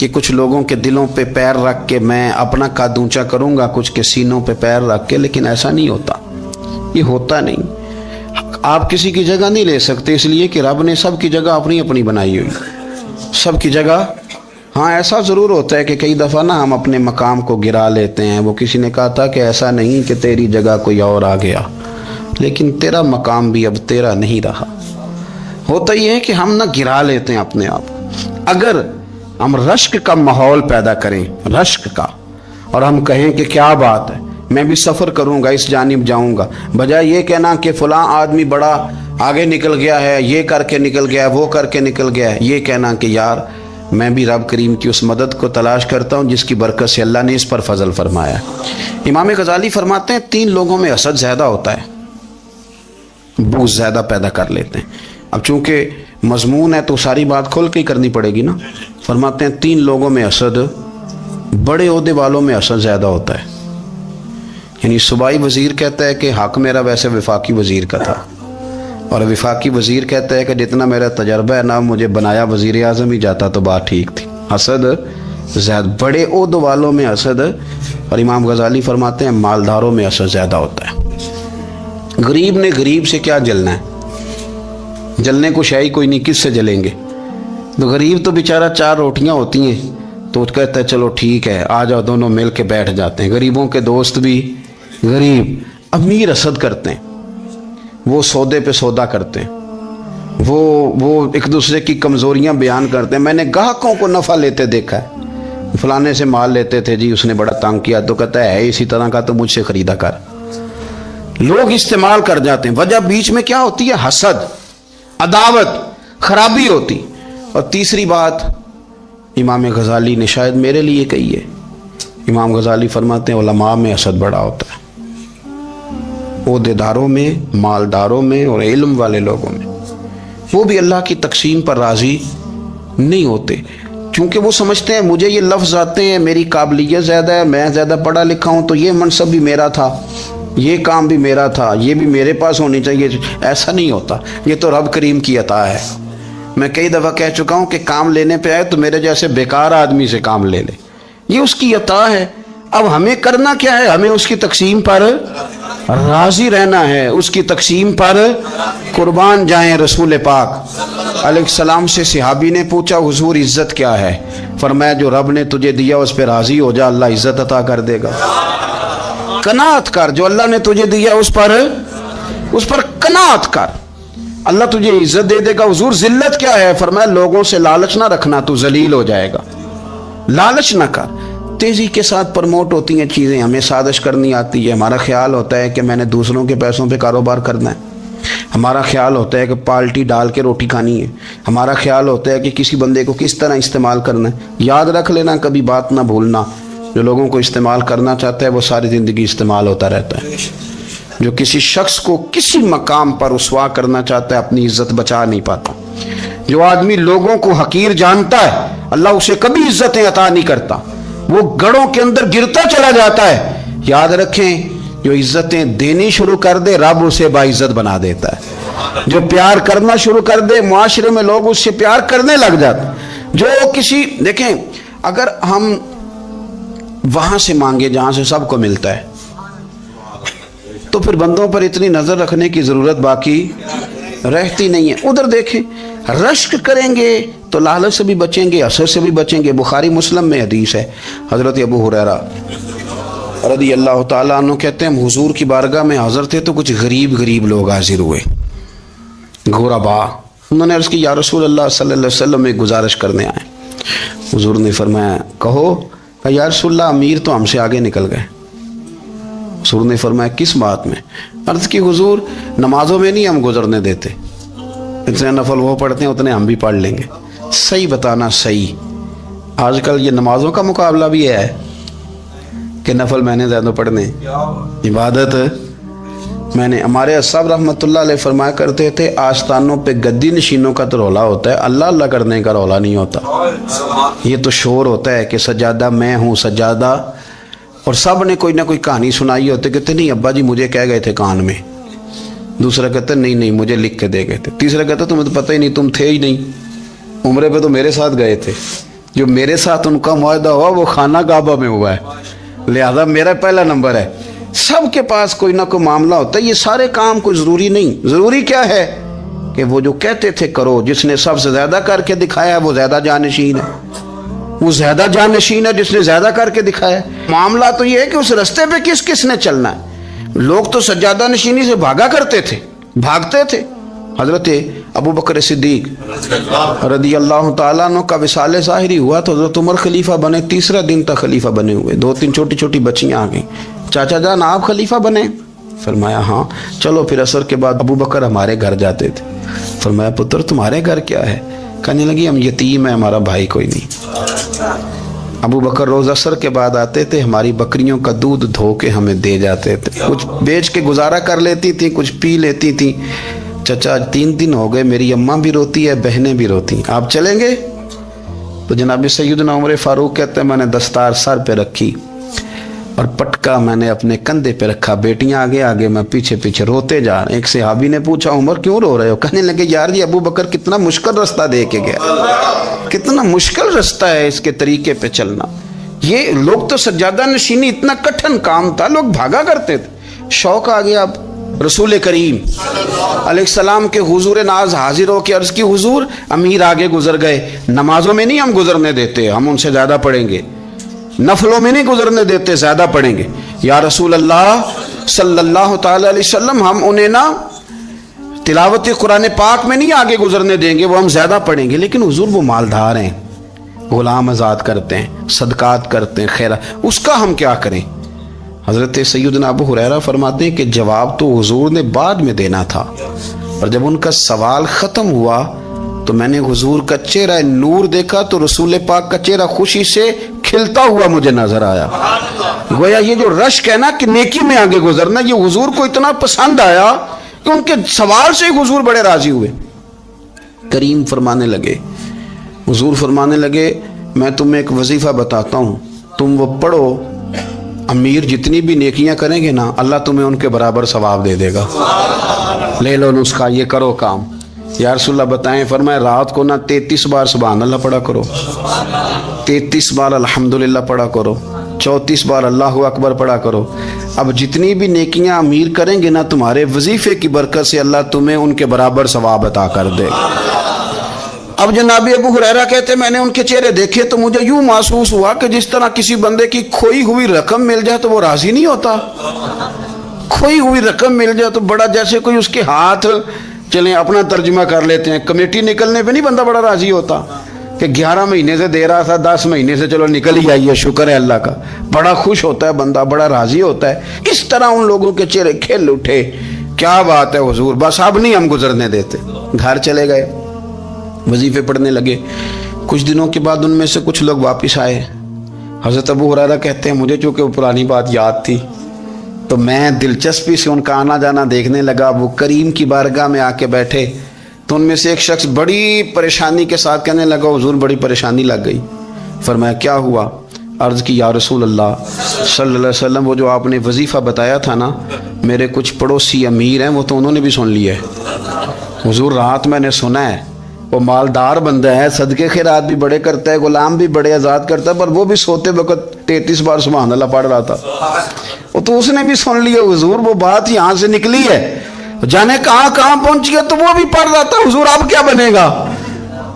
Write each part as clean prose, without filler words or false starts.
کہ کچھ لوگوں کے دلوں پہ پیر رکھ کے میں اپنا قد اونچا کروں گا، کچھ کے سینوں پہ پیر رکھ کے، لیکن ایسا نہیں ہوتا، یہ ہوتا نہیں۔ آپ کسی کی جگہ نہیں لے سکتے، اس لیے کہ رب نے سب کی جگہ اپنی اپنی بنائی ہوئی، سب کی جگہ۔ ہاں ایسا ضرور ہوتا ہے کہ کئی دفعہ نا ہم اپنے مقام کو گرا لیتے ہیں۔ وہ کسی نے کہا تھا کہ ایسا نہیں کہ تیری جگہ کوئی اور آ گیا، لیکن تیرا مقام بھی اب تیرا نہیں رہا۔ ہوتا یہ ہے کہ ہم نہ گرا لیتے ہیں اپنے آپ۔ اگر ہم رشک کا ماحول پیدا کریں، رشک کا، اور ہم کہیں کہ کیا بات ہے، میں بھی سفر کروں گا، اس جانب جاؤں گا، بجائے یہ کہنا کہ فلاں آدمی بڑا آگے نکل گیا ہے، یہ کر کے نکل گیا ہے، وہ کر کے نکل گیا ہے، یہ کہنا کہ یار میں بھی رب کریم کی اس مدد کو تلاش کرتا ہوں جس کی برکت سے اللہ نے اس پر فضل فرمایا ہے۔ امام غزالی فرماتے ہیں 3 لوگوں میں حسد زیادہ ہوتا ہے، بغض زیادہ پیدا کر لیتے ہیں۔ اب چونکہ مضمون ہے تو ساری بات کھول کے ہی کرنی پڑے گی نا۔ فرماتے ہیں 3 لوگوں میں حسد، بڑے عہدے والوں میں حسد زیادہ ہوتا ہے۔ یعنی صوبائی وزیر کہتا ہے کہ حق میرا ویسے وفاقی وزیر کا تھا، اور وفاقی وزیر کہتا ہے کہ جتنا میرا تجربہ ہے نا، مجھے بنایا وزیر اعظم ہی جاتا تو بات ٹھیک تھی۔ حسد زیادہ، بڑے عہدے والوں میں حسد، اور امام غزالی فرماتے ہیں مالداروں میں حسد زیادہ ہوتا ہے۔ غریب نے غریب سے کیا جلنا ہے، جلنے کو شے ہی کوئی نہیں، کس سے جلیں گے؟ تو غریب تو بیچارہ 4 روٹیاں ہوتی ہیں تو کہتا ہے چلو ٹھیک ہے آ جاؤ، دونوں مل کے بیٹھ جاتے ہیں۔ غریبوں کے دوست بھی غریب، امیر حسد کرتے ہیں، وہ سودے پہ سودا کرتے ہیں، وہ ایک دوسرے کی کمزوریاں بیان کرتے ہیں۔ میں نے گاہکوں کو نفع لیتے دیکھا ہے، فلانے سے مال لیتے تھے جی، اس نے بڑا تنگ کیا، تو کہتا ہے اسی طرح کا تو مجھ سے خریدا کر۔ لوگ استعمال کر جاتے ہیں، وجہ بیچ میں کیا ہوتی ہے؟ حسد، عداوت، خرابی ہوتی۔ اور تیسری بات امام غزالی نے شاید میرے لیے کہی ہے، امام غزالی فرماتے ہیں علماء میں حسد بڑا ہوتا ہے، عہدیداروں میں، مالداروں میں، اور علم والے لوگوں میں۔ وہ بھی اللہ کی تقسیم پر راضی نہیں ہوتے، چونکہ وہ سمجھتے ہیں مجھے یہ لفظ آتے ہیں، میری قابلیت زیادہ ہے، میں زیادہ پڑھا لکھا ہوں، تو یہ منصب بھی میرا تھا، یہ کام بھی میرا تھا، یہ بھی میرے پاس ہونی چاہیے۔ ایسا نہیں ہوتا، یہ تو رب کریم کی عطا ہے۔ میں کئی دفعہ کہہ چکا ہوں کہ کام لینے پہ آئے تو میرے جیسے بیکار آدمی سے کام لے لے، یہ اس کی عطا ہے۔ اب ہمیں کرنا کیا ہے؟ ہمیں اس کی تقسیم پر راضی رہنا ہے، اس کی تقسیم پر قربان جائیں۔ رسول پاک علیہ السلام سے صحابی نے پوچھا حضور عزت کیا ہے؟ فرمایا جو رب نے تجھے دیا اس پہ راضی ہو جا، اللہ عزت عطا کر دے گا۔ قناعت کر، جو اللہ نے تجھے دیا اس پر قناعت کر، اللہ تجھے عزت دے دے گا۔ حضور ذلت کیا ہے؟ فرمایا لوگوں سے لالچ نہ رکھنا، تو ذلیل ہو جائے گا، لالچ نہ کر۔ تیزی کے ساتھ پرموٹ ہوتی ہیں چیزیں، ہمیں سازش کرنی آتی ہے، ہمارا خیال ہوتا ہے کہ میں نے دوسروں کے پیسوں پہ کاروبار کرنا ہے، ہمارا خیال ہوتا ہے کہ پالٹی ڈال کے روٹی کھانی ہے، ہمارا خیال ہوتا ہے کہ کسی بندے کو کس طرح استعمال کرنا ہے۔ یاد رکھ لینا، کبھی بات نہ بھولنا، جو لوگوں کو استعمال کرنا چاہتا ہے وہ ساری زندگی استعمال ہوتا رہتا ہے۔ جو کسی شخص کو کسی مقام پر رسوا کرنا چاہتا ہے اپنی عزت بچا نہیں پاتا۔ جو آدمی لوگوں کو حقیر جانتا ہے اللہ اسے کبھی عزتیں عطا نہیں کرتا، وہ گڑھوں کے اندر گرتا چلا جاتا ہے۔ یاد رکھیں جو عزتیں دینی شروع کر دے رب اسے باعزت بنا دیتا ہے، جو پیار کرنا شروع کر دے معاشرے میں لوگ اس سے پیار کرنے لگ جاتے ہیں۔ جو کسی دیکھیں اگر ہم وہاں سے مانگے جہاں سے سب کو ملتا ہے تو پھر بندوں پر اتنی نظر رکھنے کی ضرورت باقی رہتی نہیں ہے۔ ادھر دیکھیں رشک کریں گے تو لالچ سے بھی بچیں گے، حسد سے بھی بچیں گے۔ بخاری مسلم میں حدیث ہے، حضرت ابو ہریرہ رضی اللہ تعالیٰ عنہ کہتے ہیں ہم حضور کی بارگاہ میں حاضر تھے تو کچھ غریب لوگ حاضر ہوئے، غربا۔ انہوں نے عرض کی یا رسول اللہ صلی اللہ علیہ وسلم ایک گزارش کرنے آئے۔ حضور نے فرمایا کہو۔ کہ یا رسول اللہ امیر تو ہم سے آگے نکل گئے۔ حضور نے فرمایا کس بات میں؟ عرض کی حضور نمازوں میں نہیں ہم گزرنے دیتے، اتنے نفل وہ پڑھتے ہیں اتنے ہم بھی پڑھ لیں گے۔ صحیح بتانا صحیح، آج کل یہ نمازوں کا مقابلہ بھی ہے کہ نفل میں نے زیادہ پڑھنے، عبادت میں نے۔ ہمارے صاحب رحمۃ اللہ علیہ فرمایا کرتے تھے آستانوں پہ گدی نشینوں کا تو رولا ہوتا ہے، اللہ اللہ کرنے کا رولا نہیں ہوتا۔ یہ تو شور ہوتا ہے کہ سجادہ میں ہوں سجادہ، اور سب نے کوئی نہ کوئی کہانی سنائی ہوتی، کہتے نہیں ابا جی مجھے کہہ گئے تھے کان میں، دوسرا کہتا نہیں مجھے لکھ کے دے گئے تھے، تیسرا کہتا تمہیں تو پتہ ہی نہیں، تم تھے ہی نہیں، عمرے پہ تو میرے ساتھ گئے تھے، جو میرے ساتھ ان کا معاہدہ ہوا وہ خانہ کعبہ میں ہوا ہے، لہذا میرا پہلا نمبر ہے۔ سب کے پاس کوئی نہ کوئی معاملہ ہوتا ہے، یہ سارے کام کوئی ضروری نہیں۔ ضروری کیا ہے کہ وہ جو کہتے تھے کرو، جس نے سب سے زیادہ کر کے دکھایا وہ زیادہ جانشین ہے، وہ زیادہ جانشین ہے جس نے زیادہ کر کے دکھایا۔ معاملہ تو یہ ہے کہ اس رستے پہ کس کس نے چلنا ہے۔ لوگ تو سجادہ نشینی سے بھاگا کرتے تھے، بھاگتے تھے۔ حضرت ابو بکر صدیق رضی اللہ تعالیٰ عنہ کا وصال ظاہری ہوا تو حضرت عمر خلیفہ بنے، تیسرا دن تک خلیفہ بنے ہوئے، 2-3 چھوٹی چھوٹی بچیاں آ گئیں، چاچا جان آپ خلیفہ بنے؟ فرمایا ہاں۔ چلو پھر عصر کے بعد ابو بکر ہمارے گھر جاتے تھے۔ فرمایا پتر تمہارے گھر کیا ہے؟ کہنے لگی ہم یتیم ہیں، ہمارا بھائی کوئی نہیں۔ ابو بکر روز عصر کے بعد آتے تھے، ہماری بکریوں کا دودھ دھو کے ہمیں دے جاتے تھے، کچھ بیچ کے گزارا کر لیتی تھی، کچھ پی لیتی تھی۔ چچا 3 دن ہو گئے، میری اماں بھی روتی ہے، بہنیں بھی روتی ہیں، آپ چلیں گے؟ تو جناب سیدنا عمر فاروق کہتے ہیں میں نے دستار سر پہ رکھی اور پٹکا میں نے اپنے کندھے پہ رکھا، بیٹیاں آگے آگے، میں پیچھے پیچھے، روتے جا رہے ہیں۔ ایک صحابی نے پوچھا عمر کیوں رو رہے ہو؟ کہنے لگے یار یہ ابو بکر کتنا مشکل رستہ دے کے گیا، کتنا مشکل رستہ ہے اس کے طریقے پہ چلنا۔ یہ لوگ تو سجادہ نشینی اتنا کٹھن کام تھا، لوگ بھاگا کرتے تھے۔ شوق آ گیا اب رسول کریم علیہ السلام کے حضور ناز حاضر ہو کے عرض کی حضور امیر آگے گزر گئے، نمازوں میں نہیں ہم گزرنے دیتے، ہم ان سے زیادہ پڑھیں گے، نفلوں میں نہیں گزرنے دیتے، زیادہ پڑھیں گے۔ یا رسول اللہ صلی اللہ تعالی علیہ وسلم ہم انہیں نہ تلاوت قرآن پاک میں نہیں آگے گزرنے دیں گے، وہ ہم زیادہ پڑھیں گے، لیکن حضور وہ مالدار ہیں، غلام آزاد کرتے ہیں، صدقات کرتے ہیں، خیرات، اس کا ہم کیا کریں؟ حضرت سیدنا ابو ہریرہ فرماتے ہیں کہ جواب تو حضور نے بعد میں دینا تھا، اور جب ان کا سوال ختم ہوا تو میں نے حضور کا چہرہ نور دیکھا تو رسول پاک کا چہرہ خوشی سے کھلتا ہوا مجھے نظر آیا۔ گویا یہ جو رشک ہے نا کہ نیکی میں آگے گزرنا، یہ حضور کو اتنا پسند آیا کہ ان کے سوال سے حضور بڑے راضی ہوئے۔ کریم فرمانے لگے، حضور فرمانے لگے میں تمہیں ایک وظیفہ بتاتا ہوں، تم وہ پڑھو، امیر جتنی بھی نیکیاں کریں گے نا اللہ تمہیں ان کے برابر ثواب دے دے گا، لے لو نسخہ، یہ کرو کام۔ یا رسول اللہ بتائیں، فرمایا رات کو نا 33 بار سبحان اللہ پڑھا کرو، 33 بار الحمدللہ پڑھا کرو، 34 بار اللہ اکبر پڑھا کرو۔ اب جتنی بھی نیکیاں امیر کریں گے نا تمہارے وظیفے کی برکت سے اللہ تمہیں ان کے برابر ثواب عطا کر دے گا۔ اب جناب ابو ہریرہ کہتے میں نے ان کے چہرے دیکھے تو مجھے یوں محسوس ہوا کہ جس طرح کسی بندے کی کھوئی ہوئی رقم مل جائے تو وہ راضی نہیں ہوتا، کھوئی ہوئی رقم مل جائے تو بڑا جیسے کوئی اس کے ہاتھ، چلیں اپنا ترجمہ کر لیتے ہیں، کمیٹی نکلنے پہ نہیں بندہ بڑا راضی ہوتا کہ 11 مہینے سے دے رہا تھا، 10 مہینے سے چلو نکل ہی آئی ہے، شکر ہے اللہ کا، بڑا خوش ہوتا ہے بندہ، بڑا راضی ہوتا ہے۔ اس طرح ان لوگوں کے چہرے کھل اٹھے، کیا بات ہے حضور، بس اب نہیں ہم گزرنے دیتے۔ گھر چلے گئے، وظیفے پڑھنے لگے۔ کچھ دنوں کے بعد ان میں سے کچھ لوگ واپس آئے۔ حضرت ابو ہریرہ کہتے ہیں مجھے چونکہ وہ پرانی بات یاد تھی تو میں دلچسپی سے ان کا آنا جانا دیکھنے لگا۔ وہ کریم کی بارگاہ میں آ کے بیٹھے تو ان میں سے ایک شخص بڑی پریشانی کے ساتھ کہنے لگا حضور بڑی پریشانی لگ گئی۔ فرمایا کیا ہوا؟ عرض کی یا رسول اللہ صلی اللہ علیہ وسلم وہ جو آپ نے وظیفہ بتایا تھا نا، میرے کچھ پڑوسی امیر ہیں وہ تو انہوں نے بھی سن لیا ہے حضور، رات میں نے سنا ہے وہ مالدار بندہ ہے، صدقے خیرات بھی بڑے کرتا ہے، غلام بھی بڑے آزاد کرتا ہے، پر وہ بھی سوتے وقت 33 بار سبحان اللہ پڑھ رہا تھا، وہ تو اس نے بھی سن لیا حضور، وہ بات یہاں سے نکلی ہے، جانے کہاں کہاں پہنچ گیا، تو وہ بھی پڑھ رہا تھا حضور اب کیا بنے گا؟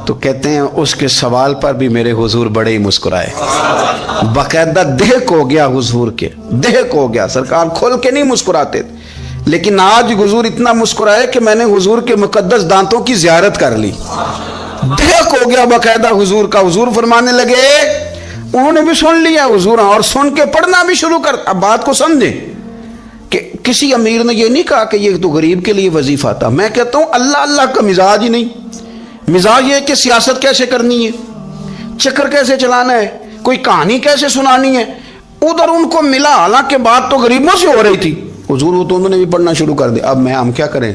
تو کہتے ہیں اس کے سوال پر بھی میرے حضور بڑے ہی مسکرائے، باقاعدہ دہک ہو گیا حضور کے، دہک ہو گیا، سرکار کھول کے نہیں مسکراتے تھے، لیکن آج حضور اتنا مسکرائے کہ میں نے حضور کے مقدس دانتوں کی زیارت کر لی، دہک ہو گیا باقاعدہ حضور کا۔ حضور فرمانے لگے انہوں نے بھی سن لیا حضور، اور سن کے پڑھنا بھی شروع کر۔ اب بات کو سمجھیں کہ کسی امیر نے یہ نہیں کہا کہ یہ تو غریب کے لیے وظیفہ تھا، میں کہتا ہوں اللہ اللہ کا مزاج ہی نہیں، مزاج یہ کہ سیاست کیسے کرنی ہے، چکر کیسے چلانا ہے، کوئی کہانی کیسے سنانی ہے، ادھر ان کو ملا، حالانکہ بات تو غریبوں سے ہو رہی تھی حضور، وہ تو انہوں نے بھی پڑھنا شروع کر دیا۔ اب ہم کیا کریں؟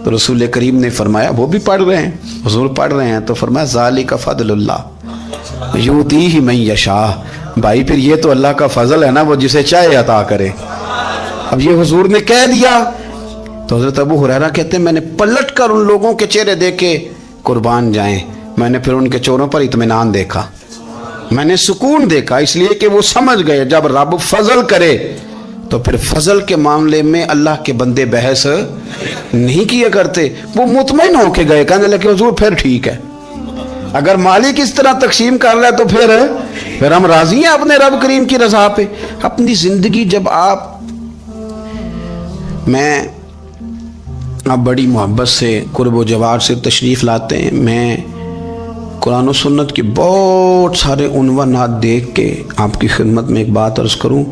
تو رسول کریم نے فرمایا وہ بھی پڑھ رہے ہیں، حضور پڑھ رہے ہیں، تو فرمایا ذالک فضل اللہ یؤتیہ من یشاء، بھائی پھر یہ تو اللہ کا فضل ہے نا، وہ جسے چاہے عطا کرے۔ اب یہ حضور نے کہہ دیا تو حضرت ابو ہریرہ کہتے ہیں میں نے پلٹ کر ان لوگوں کے چہرے دیکھے، قربان جائیں، میں نے پھر ان کے چہروں پر اطمینان دیکھا، میں نے سکون دیکھا اس لیے کہ وہ سمجھ گئے جب رب فضل کرے تو پھر فضل کے معاملے میں اللہ کے بندے بحث نہیں کیا کرتے. وہ مطمئن ہو کے گئے, کہنے لگے حضور پھر ٹھیک ہے, اگر مالک اس طرح تقسیم کر رہا ہے تو پھر ہم راضی ہیں اپنے رب کریم کی رضا پہ. اپنی زندگی جب میں بڑی محبت سے قرب و جوار سے تشریف لاتے ہیں, میں قرآن و سنت کے بہت سارے عنوانات دیکھ کے آپ کی خدمت میں ایک بات عرض کروں,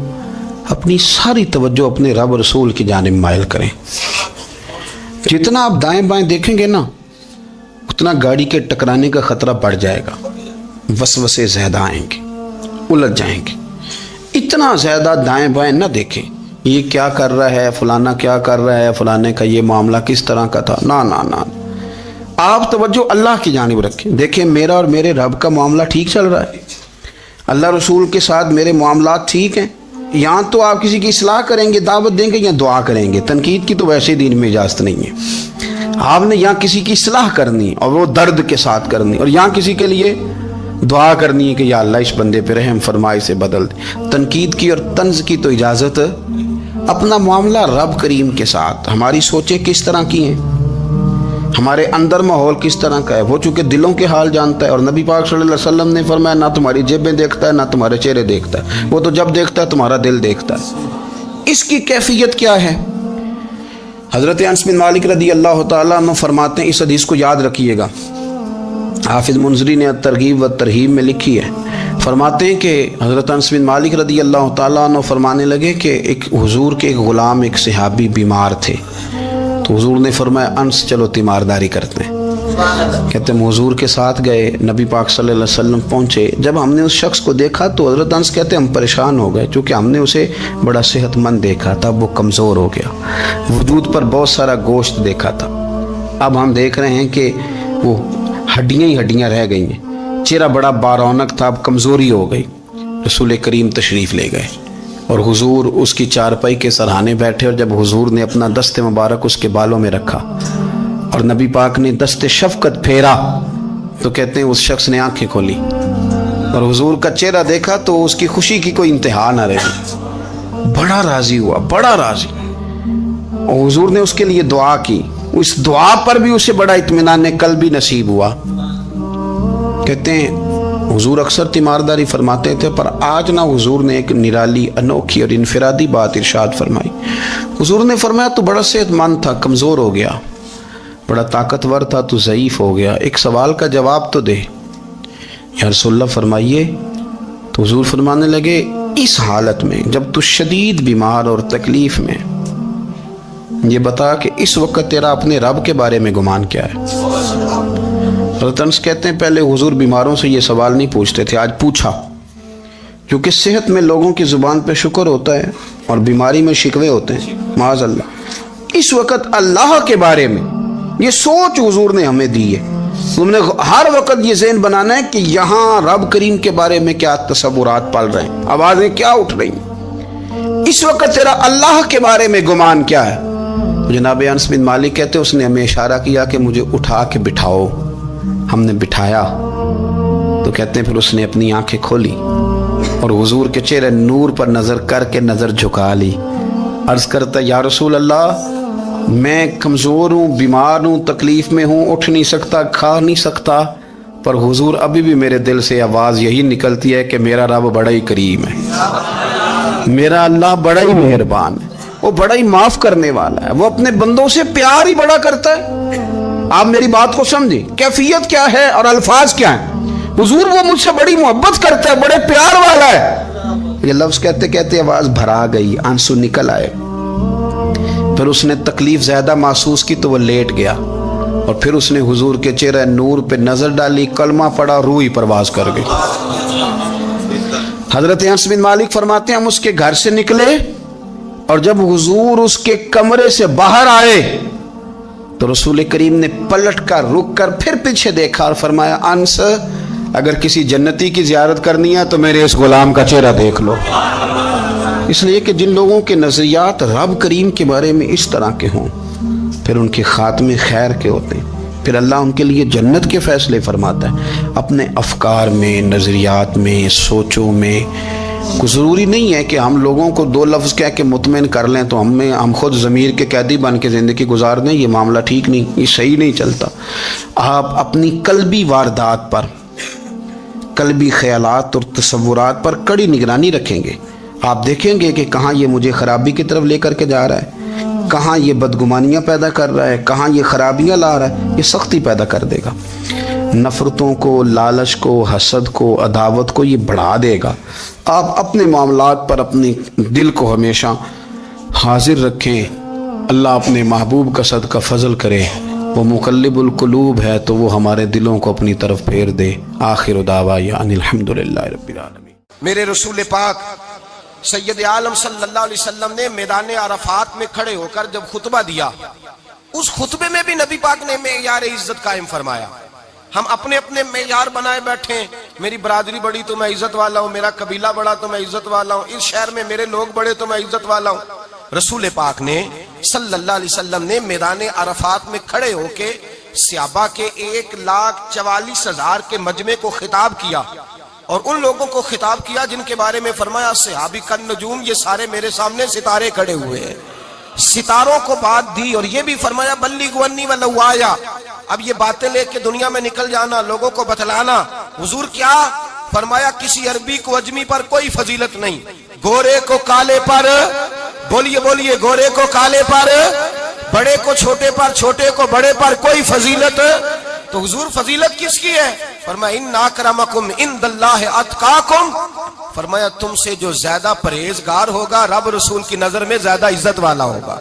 اپنی ساری توجہ اپنے رب رسول کی جانب مائل کریں. جتنا آپ دائیں بائیں دیکھیں گے نا اتنا گاڑی کے ٹکرانے کا خطرہ بڑھ جائے گا, وسوسے زیادہ آئیں گے, الجھ جائیں گے. اتنا زیادہ دائیں بائیں نہ دیکھیں, یہ کیا کر رہا ہے, فلانا کیا کر رہا ہے, فلانے کا یہ معاملہ کس طرح کا تھا. نا نا نا, آپ توجہ اللہ کی جانب رکھیں. دیکھیں میرا اور میرے رب کا معاملہ ٹھیک چل رہا ہے, اللہ رسول کے ساتھ میرے معاملات ٹھیک ہیں. یہاں تو آپ کسی کی اصلاح کریں گے, دعوت دیں گے یا دعا کریں گے, تنقید کی تو ویسے ہی دین میں اجازت نہیں ہے. آپ نے یہاں کسی کی اصلاح کرنی اور وہ درد کے ساتھ کرنی, اور یہاں کسی کے لیے دعا کرنی ہے کہ یا اللہ اس بندے پہ رحم فرمائے سے بدل دے. تنقید کی اور طنز کی تو اجازت. اپنا معاملہ رب کریم کے ساتھ, ہماری سوچیں کس طرح کی ہیں, ہمارے اندر ماحول کس طرح کا ہے, وہ چونکہ دلوں کے حال جانتا ہے. اور نبی پاک صلی اللہ علیہ وسلم نے فرمایا نہ تمہاری جیبیں دیکھتا ہے نہ تمہارے چہرے دیکھتا ہے, وہ تو جب دیکھتا ہے تمہارا دل دیکھتا ہے. اس کی کیفیت کیا ہے؟ حضرت انس بن مالک رضی اللہ تعالیٰ عنہ فرماتے ہیں, اس حدیث کو یاد رکھیے گا, حافظ منذری نے ترغیب و ترہیب میں لکھی ہے. فرماتے ہیں کہ حضرت انس بن مالک رضی اللہ تعالیٰ عنہ فرمانے لگے کہ ایک حضور کے ایک غلام ایک صحابی بیمار تھے, تو حضور نے فرمایا انس چلو تیمارداری کرتے ہیں. کہتے ہیں حضور کے ساتھ گئے, نبی پاک صلی اللہ علیہ وسلم پہنچے. جب ہم نے اس شخص کو دیکھا تو حضرت انس کہتے ہیں ہم پریشان ہو گئے, چونکہ ہم نے اسے بڑا صحت مند دیکھا تھا, وہ کمزور ہو گیا, وجود پر بہت سارا گوشت دیکھا تھا. اب ہم دیکھ رہے ہیں کہ وہ ہڈیاں ہی ہڈیاں رہ گئی ہیں, چہرہ بڑا بارونق تھا, اب کمزوری ہو گئی. رسول کریم تشریف لے گئے اور حضور اس کی چارپائی کے سرہانے بیٹھے, اور جب حضور نے اپنا دست مبارک اس کے بالوں میں رکھا اور نبی پاک نے دست شفقت پھیرا تو کہتے ہیں اس شخص نے آنکھیں کھولی اور حضور کا چہرہ دیکھا تو اس کی خوشی کی کوئی انتہا نہ رہی, بڑا راضی ہوا, بڑا راضی. اور حضور نے اس کے لیے دعا کی, اس دعا پر بھی اسے بڑا اطمینان قلب بھی نصیب ہوا. کہتے ہیں حضور اکثر تیمارداری فرماتے تھے, پر آج نہ حضور نے ایک نرالی انوکھی اور انفرادی بات ارشاد فرمائی. حضور نے فرمایا تو بڑا صحت مند تھا, کمزور ہو گیا, بڑا طاقتور تھا تو ضعیف ہو گیا, ایک سوال کا جواب تو دے. یا رسول اللہ فرمائیے. تو حضور فرمانے لگے اس حالت میں جب تو شدید بیمار اور تکلیف میں, یہ بتا کہ اس وقت تیرا اپنے رب کے بارے میں گمان کیا ہے. حضرت انس کہتے ہیں پہلے حضور بیماروں سے یہ سوال نہیں پوچھتے تھے, آج پوچھا, کیونکہ صحت میں لوگوں کی زبان پہ شکر ہوتا ہے اور بیماری میں شکوے ہوتے ہیں, معاذ اللہ. اس وقت اللہ کے بارے میں یہ سوچ حضور نے ہمیں دی ہے. تم نے ہر وقت یہ ذہن بنانا ہے کہ یہاں رب کریم کے بارے میں کیا تصورات پل رہے ہیں, آوازیں کیا اٹھ رہی ہیں, اس وقت تیرا اللہ کے بارے میں گمان کیا ہے. جناب انس بن مالک کہتے اس نے ہمیں اشارہ کیا کہ مجھے اٹھا کے بٹھاؤ. ہم نے بٹھایا تو کہتے ہیں پھر اس نے اپنی آنکھیں کھولی اور حضور کے چہرے نور پر نظر کر کے نظر جھکا لی. عرض کرتا یا رسول اللہ میں کمزور ہوں, بیمار ہوں, تکلیف میں ہوں, اٹھ نہیں سکتا, کھا نہیں سکتا, پر حضور ابھی بھی میرے دل سے آواز یہی نکلتی ہے کہ میرا رب بڑا ہی کریم ہے, میرا اللہ بڑا ہی مہربان ہے, وہ بڑا ہی معاف کرنے والا ہے, وہ اپنے بندوں سے پیار ہی بڑا کرتا ہے. آپ میری بات کو سمجھیں, کیفیت کیا ہے اور الفاظ کیا ہیں. حضور وہ مجھ سے بڑی محبت کرتا ہے, بڑے پیار والا ہے. یہ لفظ کہتے کہتے آواز بھرا گئی, آنسو نکل آئے. پھر اس نے تکلیف زیادہ محسوس کی تو وہ لیٹ گیا اور پھر اس نے حضور کے چہرے نور پہ نظر ڈالی, کلمہ پڑھا, روح ہی پرواز کر گئی. حضرت انس بن مالک فرماتے ہیں ہم اس کے گھر سے نکلے اور جب حضور اس کے کمرے سے باہر آئے تو رسول کریم نے پلٹ کر رک کر پھر پیچھے دیکھا اور فرمایا انس اگر کسی جنتی کی زیارت کرنی ہے تو میرے اس غلام کا چہرہ دیکھ لو. اس لیے کہ جن لوگوں کے نظریات رب کریم کے بارے میں اس طرح کے ہوں پھر ان کے خاتمے خیر کے ہوتے ہیں. پھر اللہ ان کے لیے جنت کے فیصلے فرماتا ہے۔ اپنے افکار میں، نظریات میں، سوچوں میں کوئی ضروری نہیں ہے کہ ہم لوگوں کو دو لفظ کہہ کے مطمئن کر لیں تو ہم خود ضمیر کے قیدی بن کے زندگی گزار دیں۔ یہ معاملہ ٹھیک نہیں، یہ صحیح نہیں چلتا۔ آپ اپنی قلبی واردات پر، قلبی خیالات اور تصورات پر کڑی نگرانی رکھیں گے۔ آپ دیکھیں گے کہ کہاں یہ مجھے خرابی کی طرف لے کر کے جا رہا ہے، کہاں یہ بدگمانیاں پیدا کر رہا ہے، کہاں یہ خرابیاں لا رہا ہے۔ یہ سختی پیدا کر دے گا، نفرتوں کو، لالچ کو، حسد کو، عداوت کو یہ بڑھا دے گا۔ آپ اپنے معاملات پر اپنی دل کو ہمیشہ حاضر رکھیں۔ اللہ اپنے محبوب کا صدقہ فضل کرے، وہ مقلب القلوب ہے تو وہ ہمارے دلوں کو اپنی طرف پھیر دے۔ آخر دعوانا ان الحمدللہ رب العالمین۔ میرے رسول پاک سید عالم صلی اللہ علیہ وسلم نے میدان عرفات میں کھڑے ہو کر جب خطبہ دیا، اس خطبے میں بھی نبی پاک نے معیار عزت قائم فرمایا۔ ہم اپنے اپنے معیار بنائے بیٹھے ہیں، میری برادری بڑی تو میں عزت والا ہوں، میرا قبیلہ بڑا تو میں عزت والا ہوں، اس شہر میں میرے لوگ بڑے تو میں عزت والا ہوں۔ رسول پاک نے صلی اللہ علیہ وسلم نے میدان عرفات میں کھڑے ہو کے صحابہ کے 1,44,000 کے مجمع کو خطاب کیا، اور ان لوگوں کو خطاب کیا جن کے بارے میں فرمایا صحابی کن نجوم، یہ سارے میرے سامنے ستارے کھڑے ہوئے ہیں۔ ستاروں کو بات دی اور یہ بھی فرمایا بلغوا انی ولو آیا، اب یہ باتیں لے کے دنیا میں نکل جانا، لوگوں کو بتلانا۔ حضور کیا فرمایا؟ کسی عربی کو اجمی پر کوئی فضیلت نہیں، گورے کو کالے پر، بولیے بولیے، گورے کو کالے پر، بڑے کو چھوٹے پر، چھوٹے کو بڑے پر کوئی فضیلت۔ تو حضور فضیلت کس کی ہے؟ فرمایا ان اکرمکم عند اللہ اتقاکم، فرمایا تم سے جو زیادہ پرہیزگار ہوگا رب رسول کی نظر میں زیادہ عزت والا ہوگا۔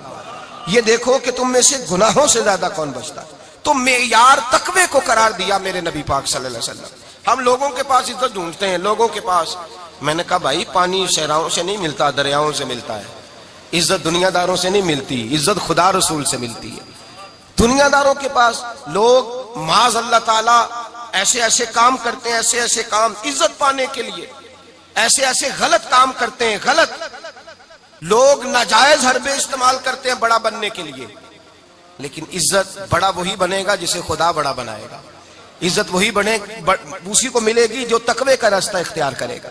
یہ دیکھو کہ تم میں سے گناہوں سے زیادہ کون بچتا ہے۔ تو معیار تقوی کو قرار دیا میرے نبی پاک صلی اللہ علیہ وسلم۔ ہم لوگوں کے پاس عزت ڈھونڈتے ہیں، لوگوں کے پاس، میں نے کہا بھائی پانی صحراؤں سے نہیں ملتا، دریاؤں سے ملتا ہے۔ عزت دنیا داروں سے نہیں ملتی، عزت خدا رسول سے ملتی ہے۔ دنیا داروں کے پاس لوگ معاذ اللہ تعالیٰ ایسے ایسے کام کرتے ہیں، ایسے ایسے کام عزت پانے کے لیے، ایسے ایسے غلط کام کرتے ہیں، غلط لوگ ناجائز حربے استعمال کرتے ہیں بڑا بننے کے لیے۔ لیکن عزت بڑا وہی بنے گا جسے خدا بڑا بنائے گا، عزت وہی بنے اسی کو ملے گی جو تقوی کا راستہ اختیار کرے گا۔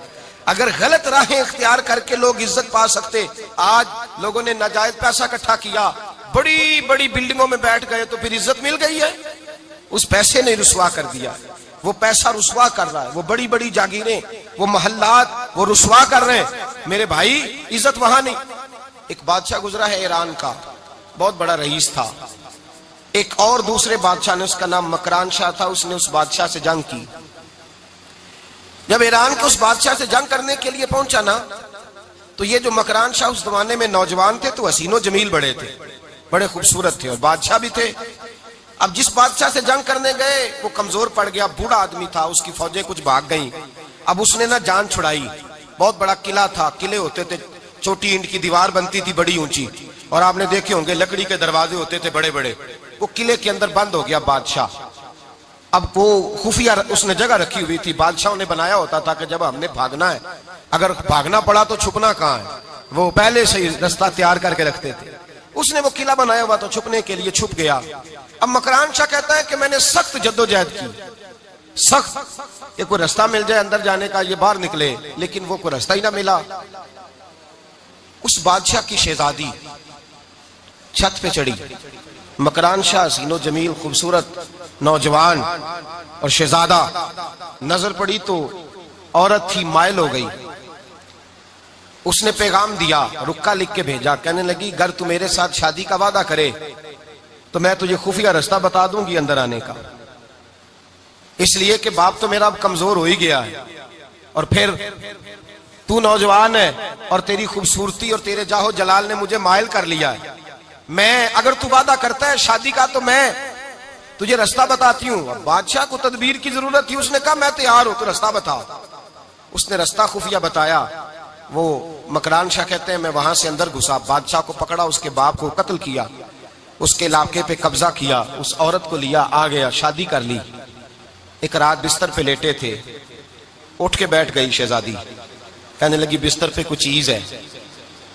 اگر غلط راہیں اختیار کر کے لوگ عزت پا سکتے، آج لوگوں نے ناجائز پیسہ اکٹھا کیا، بڑی بڑی بلڈنگوں میں بیٹھ گئے تو پھر عزت مل گئی ہے؟ اس پیسے نے رسوا کر دیا، وہ پیسہ رسوا کر رہا ہے، وہ بڑی بڑی جاگیریں، وہ محلات وہ رسوا کر رہے ہیں۔ میرے بھائی عزت وہاں نہیں۔ ایک بادشاہ گزرا ہے ایران کا، بہت بڑا رئیس تھا۔ ایک اور دوسرے بادشاہ نے، اس کا نام مکران شاہ تھا، اس نے اس بادشاہ سے جنگ کی۔ جب ایران کے اس بادشاہ سے جنگ کرنے کے لیے پہنچا نا، تو یہ جو مکران شاہ اس زمانے میں نوجوان تھے تو حسین و جمیل بڑے تھے، بڑے خوبصورت تھے اور بادشاہ بھی تھے۔ اب جس بادشاہ سے جنگ کرنے گئے وہ کمزور پڑ گیا، بوڑھا آدمی تھا، اس کی فوجیں کچھ بھاگ گئیں۔ اب اس نے نا جان چھڑائی، بہت بڑا قلعہ تھا، قلعے ہوتے تھے، چھوٹی اینٹ کی دیوار بنتی تھی بڑی اونچی، اور آپ نے دیکھے ہوں گے لکڑی کے دروازے ہوتے تھے بڑے بڑے۔ وہ قلعے کے اندر بند ہو گیا بادشاہ۔ اب وہ خفیہ اس نے جگہ رکھی ہوئی تھی، بادشاہوں نے بنایا ہوتا تھا کہ جب ہم نے بھاگنا ہے، اگر بھاگنا پڑا تو چھپنا کہاں ہے، وہ پہلے سے راستہ تیار کر کے رکھتے تھے۔ اس نے وہ قلعہ بنایا ہوا تو چھپنے کے لیے چھپ گیا۔ اب مکران شاہ کہتا ہے کہ میں نے سخت جدوجہد کی، سخت، کہ کوئی راستہ مل جائے اندر جانے کا، یہ باہر نکلے، لیکن وہ کوئی راستہ ہی نہ ملا۔ اس بادشاہ کی شہزادی چھت پہ چڑھی، مکران شاہ حسین و جمیل خوبصورت نوجوان اور شہزادہ، نظر پڑی تو عورت تھی، مائل ہو گئی۔ اس نے پیغام دیا، رکا لکھ کے بھیجا، کہنے لگی اگر تو میرے ساتھ شادی کا وعدہ کرے تو میں تجھے خفیہ راستہ بتا دوں گی اندر آنے کا، اس لیے کہ باپ تو میرا اب کمزور ہو ہی گیا ہے، اور پھر تو نوجوان ہے اور تیری خوبصورتی اور تیرے جاہو جلال نے مجھے مائل کر لیا ہے۔ میں اگر تو وعدہ کرتا ہے شادی کا تو میں تجھے راستہ بتاتی ہوں۔ اب بادشاہ کو تدبیر کی ضرورت تھی، اس نے کہا میں تیار ہوں، تو راستہ بتا۔ اس نے راستہ خفیہ بتایا۔ وہ مکران شاہ کہتے ہیں میں وہاں سے اندر گھسا، بادشاہ کو پکڑا، اس کے باپ کو قتل کیا، اس کے علاقے پہ قبضہ کیا، اس عورت کو لیا، آ گیا، شادی کر لی۔ ایک رات بستر پہ لیٹے تھے، اٹھ کے بیٹھ گئی شہزادی، کہنے لگی بستر پہ کچھ چیز ہے۔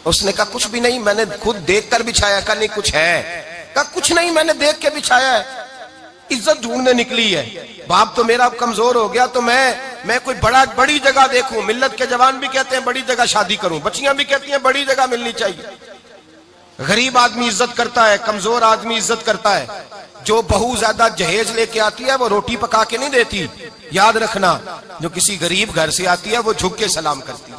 اس نے کہا کچھ بھی نہیں، میں نے خود دیکھ کر بچھایا۔ کہا نہیں کچھ ہے۔ کہا کچھ نہیں، میں نے دیکھ کے بچھایا ہے۔ عزت ڈھونڈنے نکلی ہے. باپ تو میرا اب کمزور ہو گیا تو میں کوئی بڑی جگہ دیکھوں. ملت کے جوان بھی کہتے ہیں بڑی جگہ شادی کروں, بچیاں بھی کہتی ہیں بڑی جگہ ملنی چاہیے. غریب آدمی عزت کرتا ہے, کمزور آدمی عزت کرتا ہے. جو بہو زیادہ جہیز لے کے آتی ہے وہ روٹی پکا کے نہیں دیتی, یاد رکھنا. جو کسی غریب گھر سے آتی ہے وہ جھک کے سلام کرتی ہے,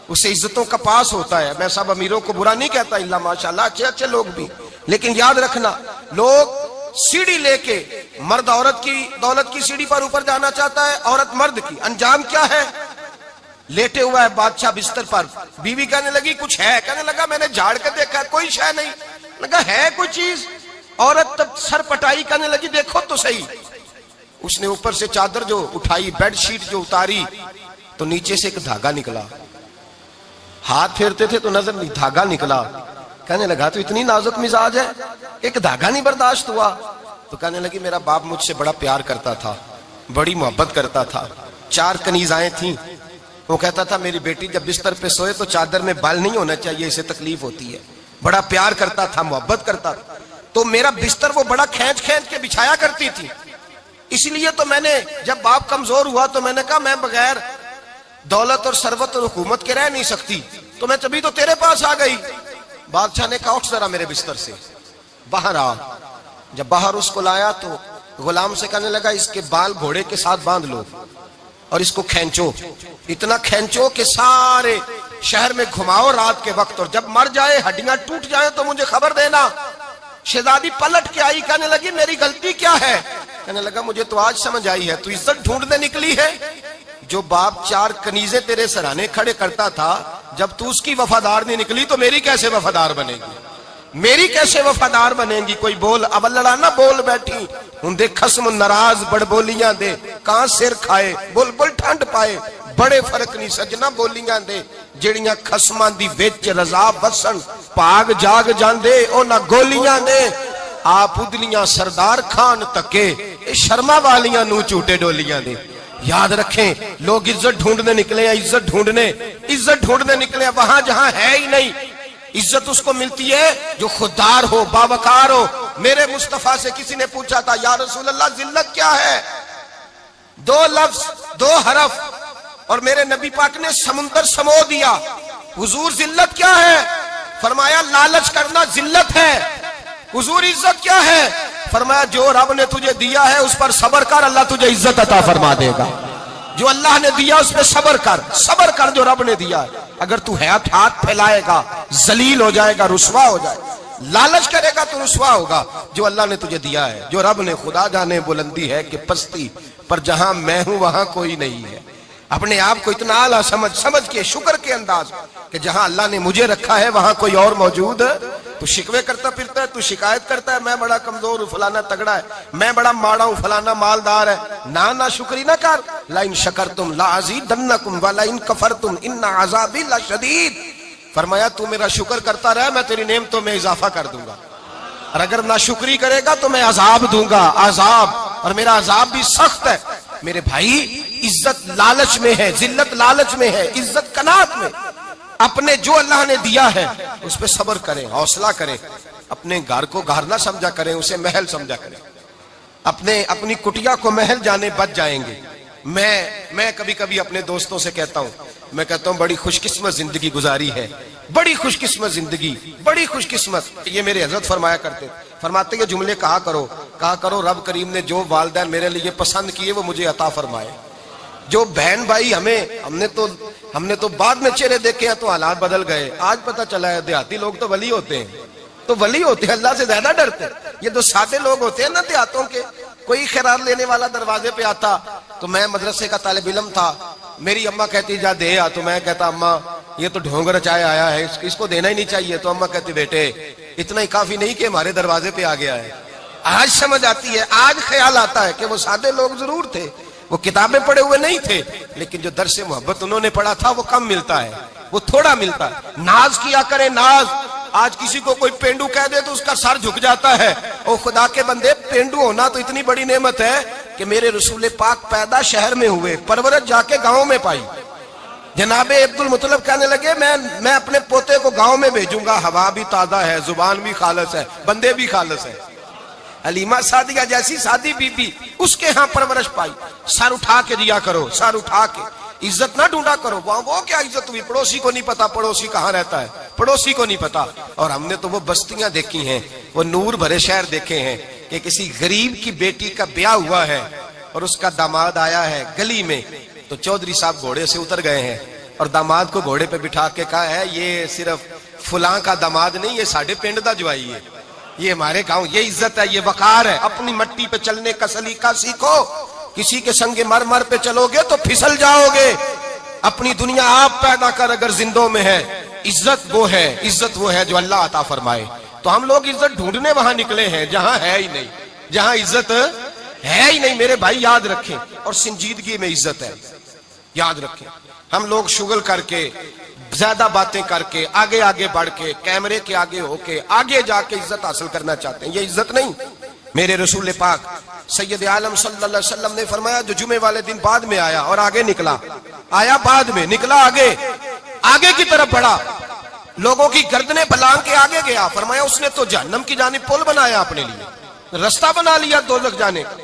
اسے عزتوں کا پاس ہوتا ہے. میں سب امیروں کو برا نہیں کہتا, اللہ ماشاءاللہ اچھے اچھے لوگ بھی, لیکن یاد رکھنا لوگ سیڑھی لے کے, مرد عورت کی دولت کی سیڑھی پر اوپر جانا چاہتا ہے, عورت مرد کی. انجام کیا ہے؟ لیٹے ہوا ہے بادشاہ بستر پر, بیوی کہنے لگی کچھ ہے, کہنے لگا میں نے جھاڑ کے دیکھا کوئی شے نہیں. لگا ہے کوئی چیز. عورت تب سر پٹائی, کہنے لگی دیکھو تو صحیح. اس نے اوپر سے چادر جو اٹھائی, بیڈ شیٹ جو اتاری, تو نیچے سے ایک دھاگا نکلا. ہاتھ پھیرتے تھے تو نظر نہیں, دھاگا نکلا. کہنے لگا تو اتنی نازک مزاج ہے, ایک دھاگا نہیں برداشت ہوا. تو کہنے لگی میرا باپ مجھ سے بڑا پیار کرتا تھا, بڑی محبت کرتا تھا. 4 کنیزائیں تھیں. وہ کہتا تھا میری بیٹی جب بستر پہ سوئے تو چادر میں بال نہیں ہونا چاہیے, اسے تکلیف ہوتی ہے. بڑا پیار کرتا تھا, محبت کرتا تھا. تو میرا بستر وہ بڑا کھینچ کھینچ کے بچھایا کرتی تھی. اس لیے تو میں نے جب باپ کمزور ہوا تو میں نے کہا میں بغیر دولت اور ثروت اور حکومت کے رہ نہیں سکتی, تو میں تبھی تو تیرے پاس آ گئی. بادشاہ نے کہا اٹھ ذرا میرے بستر سے, باہر آ. جب باہر اس کو لایا تو غلام سے کہنے لگا اس کے بال گھوڑے کے ساتھ باندھ لو اور اس کو کھینچو, اتنا کھینچو کہ سارے شہر میں گھماؤ رات کے وقت, اور جب مر جائے ہڈیاں ٹوٹ جائیں تو مجھے خبر دینا. شہزادی پلٹ کے آئی, کہنے لگی میری غلطی کیا ہے؟ کہنے لگا مجھے تو آج سمجھ آئی ہے, تو عزت ڈھونڈنے نکلی ہے. جو باپ 4 کنیزیں تیرے سرانے کھڑے کرتا تھا, جب تو اس کی وفادار نہیں نکلی تو میری کیسے وفادار بنے گی, میری کیسے وفادار بنے گی؟ کوئی بول اب لڑانا بول بیٹھی ہوں دے خسم ناراض بڑ بولیاں دے, کہاں سر کھائے بول بول ٹھنڈ پائے. بڑے فرق نہیں سجنا بولیاں دے, جڑیاں خسماں دی وچ رضا وسن پاگ جاگ جاندے او نہ گولیاں دے. آپ ادلیاں سردار خان تکے شرما والیاں نو چوٹے ڈولیاں دے. یاد رکھیں لوگ عزت ڈھونڈنے نکلے ہیں, عزت ڈھونڈنے نکلے ہیں وہاں جہاں ہے ہی نہیں. عزت اس کو ملتی ہے جو خوددار ہو, باوقار ہو. میرے مصطفیٰ سے کسی نے پوچھا تھا یا رسول اللہ ذلت کیا ہے؟ 2 لفظ 2 حرف, اور میرے نبی پاک نے سمندر سمو دیا. حضور ذلت کیا ہے؟ فرمایا لالچ کرنا ذلت ہے. حضور عزت کیا ہے؟ فرمایا جو رب نے تجھے دیا ہے اس پر صبر کر, اللہ تجھے عزت عطا فرما دے گا. جو اللہ نے دیا اس پہ صبر کر جو رب نے دیا ہے. اگر تو ہاتھ پھیلائے گا ذلیل ہو جائے گا, رسوا ہو جائے گا. لالچ کرے گا تو رسوا ہوگا. جو اللہ نے تجھے دیا ہے, جو رب نے, خدا جانے بلندی ہے کہ پستی, پر جہاں میں ہوں وہاں کوئی نہیں ہے. اپنے آپ کو اتنا اعلیٰ سمجھ کے شکر کے انداز کہ جہاں اللہ نے مجھے رکھا ہے وہاں کوئی اور موجود ہے. تو شکوے کرتا پھرتا ہے, تو شکایت کرتا ہے میں بڑا کمزور ہوں, فلانا تگڑا ہے, میں بڑا ماڑا ہوں, فلانا مالدار ہے. نا شکری نہ کر. لئن شکرتم لازیدنکم ولئن کفرتم ان عذابی لشدید. فرمایا تو میرا شکر کرتا رہے, میں تیری نعمتوں میں اضافہ کر دوں گا, اور اگر ناشکری کرے گا تو میں عذاب دوں گا, عذاب, اور میرا عذاب بھی سخت ہے. میرے بھائی عزت لالچ میں ہے, ذلت لالچ میں ہے, عزت قناعت میں. اپنے جو اللہ نے دیا ہے اس پہ صبر کریں, حوصلہ کریں. اپنے گھر کو گھر نہ سمجھا کریں, اسے محل سمجھا کریں. اپنی کٹیا کو محل جانے بچ جائیں گے. میں کبھی کبھی اپنے دوستوں سے کہتا ہوں بڑی خوش قسمت زندگی گزاری ہے, بڑی خوش قسمت زندگی, بڑی خوش قسمت. یہ میرے حضرت فرمایا کرتے, فرماتے یہ جملے کہا کرو رب کریم نے جو والدین میرے لیے پسند کیے وہ مجھے عطا فرمائے. جو بہن بھائی ہم نے تو بعد میں چہرے دیکھے ہیں تو حالات بدل گئے. آج پتہ چلا ہے دیہاتی لوگ تو ولی ہوتے ہیں, اللہ سے زیادہ ڈرتے ہیں. یہ جو سادے لوگ ہوتے ہیں نا دیہاتوں کے, کوئی خیرات لینے والا دروازے پہ آتا تو میں مدرسے کا طالب علم تھا, میری اماں کہتی جا دے آ, تو میں کہتا اماں یہ تو ڈھونگ رچائے آیا ہے, اس کو دینا ہی نہیں چاہیے. تو اماں کہتی بیٹے اتنا ہی کافی نہیں کہ ہمارے دروازے پہ آ گیا ہے. آج سمجھ آتی ہے, آج خیال آتا ہے کہ وہ سادے لوگ ضرور تھے, وہ کتابیں پڑھے ہوئے نہیں تھے, لیکن جو درس محبت انہوں نے پڑھا تھا وہ کم ملتا ہے, وہ تھوڑا ملتا ہے. ناز کیا کرے, ناز. آج کسی کو کوئی پینڈو کہہ دے تو اس کا سر جھک جاتا ہے. او خدا کے بندے, پینڈو ہونا تو اتنی بڑی نعمت ہے کہ میرے رسول پاک پیدا شہر میں ہوئے, پرورش جا کے گاؤں میں پائی. جناب عبد المطلب کہنے لگے میں اپنے پوتے کو گاؤں میں بھیجوں گا, ہوا بھی تازہ ہے, زبان بھی خالص ہے, بندے بھی خالص ہے. حلیمہ سعدیہ جیسی سادی بی بی اس کے ہاں پرورش پائی. سر اٹھا کے دیا کرو, سر اٹھا کے, عزت نہ ڈھونڈا کرو. وہ کیا عزت ہوئی, پڑوسی کو نہیں پتا پڑوسی کہاں رہتا ہے, پڑوسی کو نہیں پتا. اور ہم نے تو وہ بستیاں دیکھی ہیں, وہ نور بھرے شہر دیکھے ہیں کہ کسی غریب کی بیٹی کا بیاہ ہوا ہے اور اس کا داماد آیا ہے گلی میں, تو چودھری صاحب گھوڑے سے اتر گئے ہیں اور داماد کو گھوڑے پہ بٹھا کے کہا ہے یہ صرف فلاں کا داماد نہیں, یہ ساڑھے پنڈ دا جوائی ہے, یہ ہمارے گاؤں, یہ عزت ہے, یہ وقار ہے. اپنی مٹی پہ چلنے کا سلیقہ سیکھو. کسی کے سنگ مرمر پہ چلو گے تو پھسل جاؤ گے. اپنی دنیا آپ پیدا کر اگر زندوں میں ہے. عزت وہ ہے, عزت وہ ہے جو اللہ عطا فرمائے. تو ہم لوگ عزت ڈھونڈنے وہاں نکلے ہیں جہاں ہے ہی نہیں, جہاں عزت ہے ہی نہیں. میرے بھائی یاد رکھیں, اور سنجیدگی میں عزت ہے, یاد رکھیں. ہم لوگ شغل کر کے, زیادہ باتیں کر کے, آگے آگے بڑھ کے, کیمرے کے آگے ہو کے, آگے جا کے عزت حاصل کرنا چاہتے ہیں. یہ عزت نہیں. میرے رسول پاک سید عالم صلی اللہ علیہ وسلم نے فرمایا جو جمعے والے دن بعد میں آیا اور آگے نکلا, آیا بعد میں, نکلا آگے, آگے کی طرف بڑھا, لوگوں کی گردنیں بلان کے آگے گیا. فرمایا اس نے تو جہنم کی جانب پل بنایا اپنے لیے, رستہ بنا لیا دوزخ جانے کا.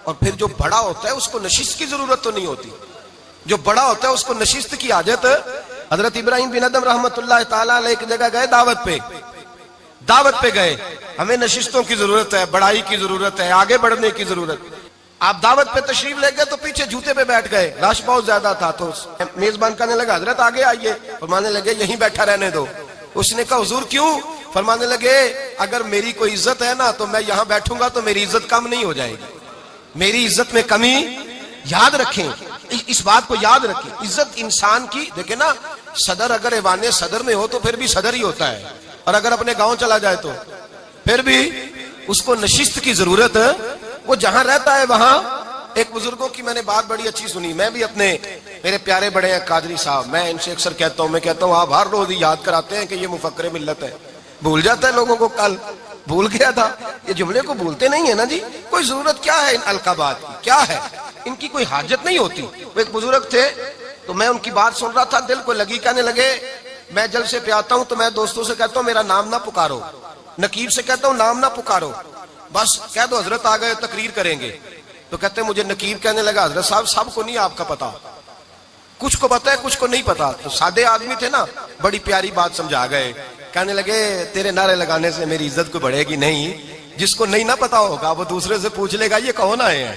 اور پھر جو بڑا ہوتا ہے اس کو نشست کی ضرورت تو نہیں ہوتی. جو بڑا ہوتا ہے اس کو نشست کی حاجت. حضرت ابراہیم بن ادم رحمت اللہ تعالیٰ علیہ ایک جگہ گئے دعوت پہ گئے. ہمیں نشستوں کی ضرورت ہے, بڑائی کی ضرورت ہے, آگے بڑھنے کی ضرورت. آپ دعوت پہ تشریف لے گئے تو پیچھے جوتے پہ بیٹھ گئے, رش بہت زیادہ تھا. تو میزبان کہنے لگا حضرت آگے آئیے. فرمانے لگے یہیں بیٹھا رہنے دو. اس نے کہا حضور کیوں؟ فرمانے لگے اگر میری کوئی عزت ہے نا تو میں یہاں بیٹھوں گا تو میری عزت کم نہیں ہو جائے گی, میری عزت میں کمی. یاد رکھیں, اس بات کو یاد رکھیں. عزت انسان کی, دیکھیں نا, صدر اگر ایوان صدر میں ہو تو پھر بھی صدر ہی ہوتا ہے, اور اگر اپنے گاؤں چلا جائے تو پھر بھی اس کو نشست کی ضرورت. وہ جہاں رہتا ہے وہاں. ایک بزرگوں کی میں نے بات بڑی اچھی سنی. میں بھی اپنے, میرے پیارے بڑے ہیں قادری صاحب, میں ان سے اکثر کہتا ہوں, میں کہتا ہوں آپ ہر روز یاد کراتے ہیں کہ یہ مفکر ملت ہے. بھول جاتا ہے لوگوں کو, کل بھول گیا تھا. یہ جملے کو بھولتے نہیں ہے نا جی. کوئی ضرورت کیا ہے ان القابات کی, کیا ہے ان کی, کوئی حاجت نہیں ہوتی. وہ ایک بزرگ تھے تو میں ان کی بات سن رہا تھا, دل کو لگی. کہنے لگے میں جلسے پہ آتا ہوں تو میں دوستوں سے کہتا ہوں میرا نام نہ پکارو, نقیب سے کہتا ہوں نام نہ پکارو, بس کہہ دو حضرت آ گئے تقریر کریں گے. تو کہتے ہیں مجھے نقیب کہنے لگا حضرت صاحب سب کو نہیں آپ کا پتا, کچھ کو پتا ہے کچھ کو نہیں پتا. تو سادے آدمی تھے نا, بڑی پیاری بات سمجھا گئے. کہنے لگے تیرے نعرے لگانے سے میری عزت کو بڑھے گی نہیں. جس کو نہیں نہ پتا ہوگا وہ دوسرے سے پوچھ لے گا یہ کون آئے ہیں.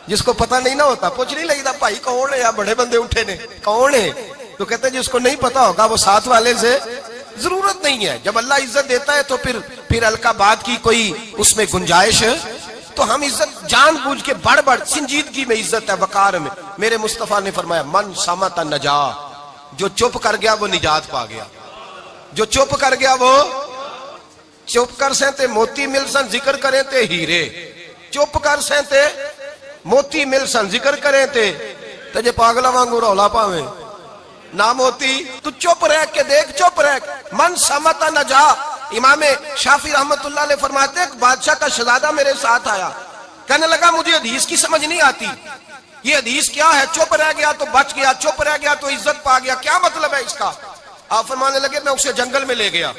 جس کو پتا نہیں نہ ہوتا پوچھ نہیں لگتا بھائی کون ہے, یا بڑے بندے اٹھے نے کون ہے. تو کہتے ہیں جس کو نہیں پتا ہوگا وہ ساتھ والے سے ضرورت نہیں ہے. جب اللہ عزت دیتا ہے تو پھر القابات کی کوئی اس میں گنجائش. تو ہم عزت جان بوجھ کے بڑھ سنجیدگی میں عزت ہے, وقار میں. میرے مصطفیٰ نے فرمایا من صمت نجا, جو چپ کر گیا وہ نجات پا گیا. جو چپ کر گیا وہ چپ کر سہتے موتی مل سن ذکر کریں تے ہیرے. چپ کر سہتے موتی مل سن ذکر کریں تے جے پاگلا وانگو رولا پاویں نہ موتی. تو چپ رہ کے دیکھ, چپ رہ. من سمت نجا. امام شافعی رحمت اللہ علیہ فرماتے ہیں ایک بادشاہ کا شہزادہ میرے ساتھ آیا, کہنے لگا مجھے حدیث کی سمجھ نہیں آتی, یہ حدیث کیا ہے, چپ رہ گیا تو بچ گیا, چپ رہ گیا تو عزت پا گیا, کیا مطلب ہے اس کا؟ آپ فرمانے لگے میں اسے جنگل میں لے گیا,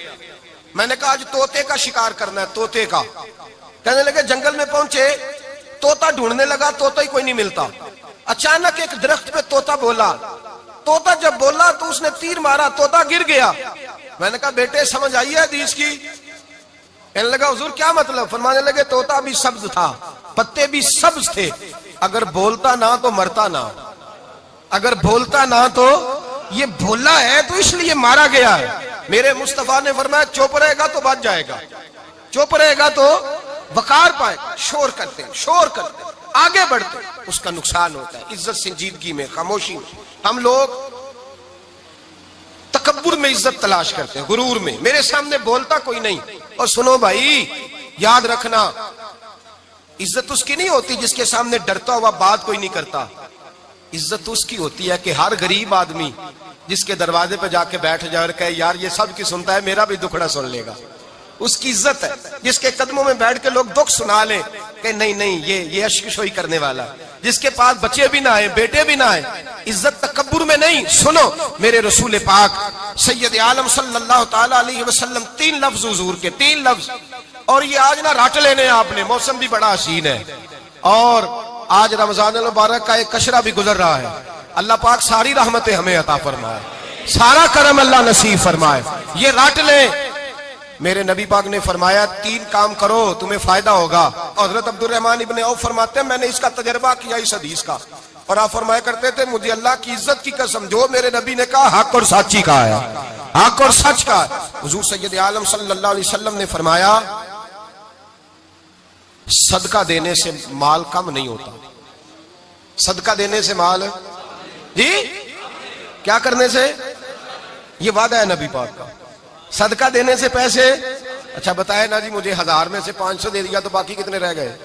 میں نے کہا آج طوطے کا شکار کرنا ہے, طوطے کا. کہنے لگے جنگل میں پہنچے, طوطا ڈھونڈنے لگا, طوطا ہی کوئی نہیں ملتا. اچانک ایک درخت پہ طوطا بولا. طوطا جب بولا تو اس نے تیر مارا, طوطا گر گیا. میں نے کہا بیٹے سمجھ آئی ہے حدیث کی؟ کہنے لگا حضور کیا مطلب؟ فرمانے لگے طوطا بھی سبز تھا, پتے بھی سبز تھے, اگر بولتا نہ تو مرتا نہ, اگر بولتا نہ تو یہ بولا ہے تو اس لیے مارا گیا ہے. میرے مصطفیٰ نے فرمایا چپ رہے گا تو بچ جائے گا, چپ رہے گا تو وقار پائے. شور کرتے آگے بڑھتے اس کا نقصان ہوتا ہے. عزت سنجیدگی میں, خاموشی میں. ہم لوگ تکبر میں عزت تلاش کرتے ہیں, غرور میں. میرے سامنے بولتا کوئی نہیں. اور سنو بھائی یاد رکھنا, عزت اس کی نہیں ہوتی جس کے سامنے ڈرتا ہوا بات کوئی نہیں کرتا. عزت اس کی ہوتی ہے کہ ہر غریب آدمی جس کے دروازے پہ جا کے بیٹھ جائے اور کہے یار یہ سب کی سنتا ہے, میرا بھی دکھڑا سن لے گا, اس کی عزت ہے. جس کے قدموں میں بیٹھ کے لوگ دکھ سنا لیں کہ نہیں یہ اشکشوئی کرنے والا, جس کے پاس بچے بھی نہ آئے, بیٹے بھی نہ آئے. عزت تکبر میں نہیں. سنو میرے رسول پاک سید عالم صلی اللہ تعالی علیہ وسلم 3 لفظ حضور کے, 3 لفظ اور یہ آج نہ رٹ لینے آپ نے، موسم بھی بڑا حسین ہے اور آج رمضان المبارک کا ایک کشرہ بھی گزر رہا ہے. اللہ پاک ساری رحمتیں ہمیں عطا فرمائے، سارا کرم اللہ نصیب فرمائے. یہ رٹ لیں. میرے نبی پاک نے فرمایا 3 کام کرو تمہیں فائدہ ہوگا. حضرت عبد الرحمن ابن عوف فرماتے ہیں میں نے اس کا تجربہ کیا اس حدیث کا، اور آپ فرمایا کرتے تھے مجھے اللہ کی عزت کی قسم جو میرے نبی نے کہا حق اور سچی کہا ہے، حق اور سچ کا ہے. حضور سید عالم صلی اللہ علیہ وسلم نے فرمایا صدقہ دینے سے مال کم نہیں ہوتا. صدقہ دینے سے مال جی کیا کرنے سے؟ یہ وعدہ ہے نبی پاک کا. صدقہ دینے سے پیسے، اچھا بتائے نا جی مجھے 1000 میں سے 500 دے دیا تو باقی کتنے رہ گئے؟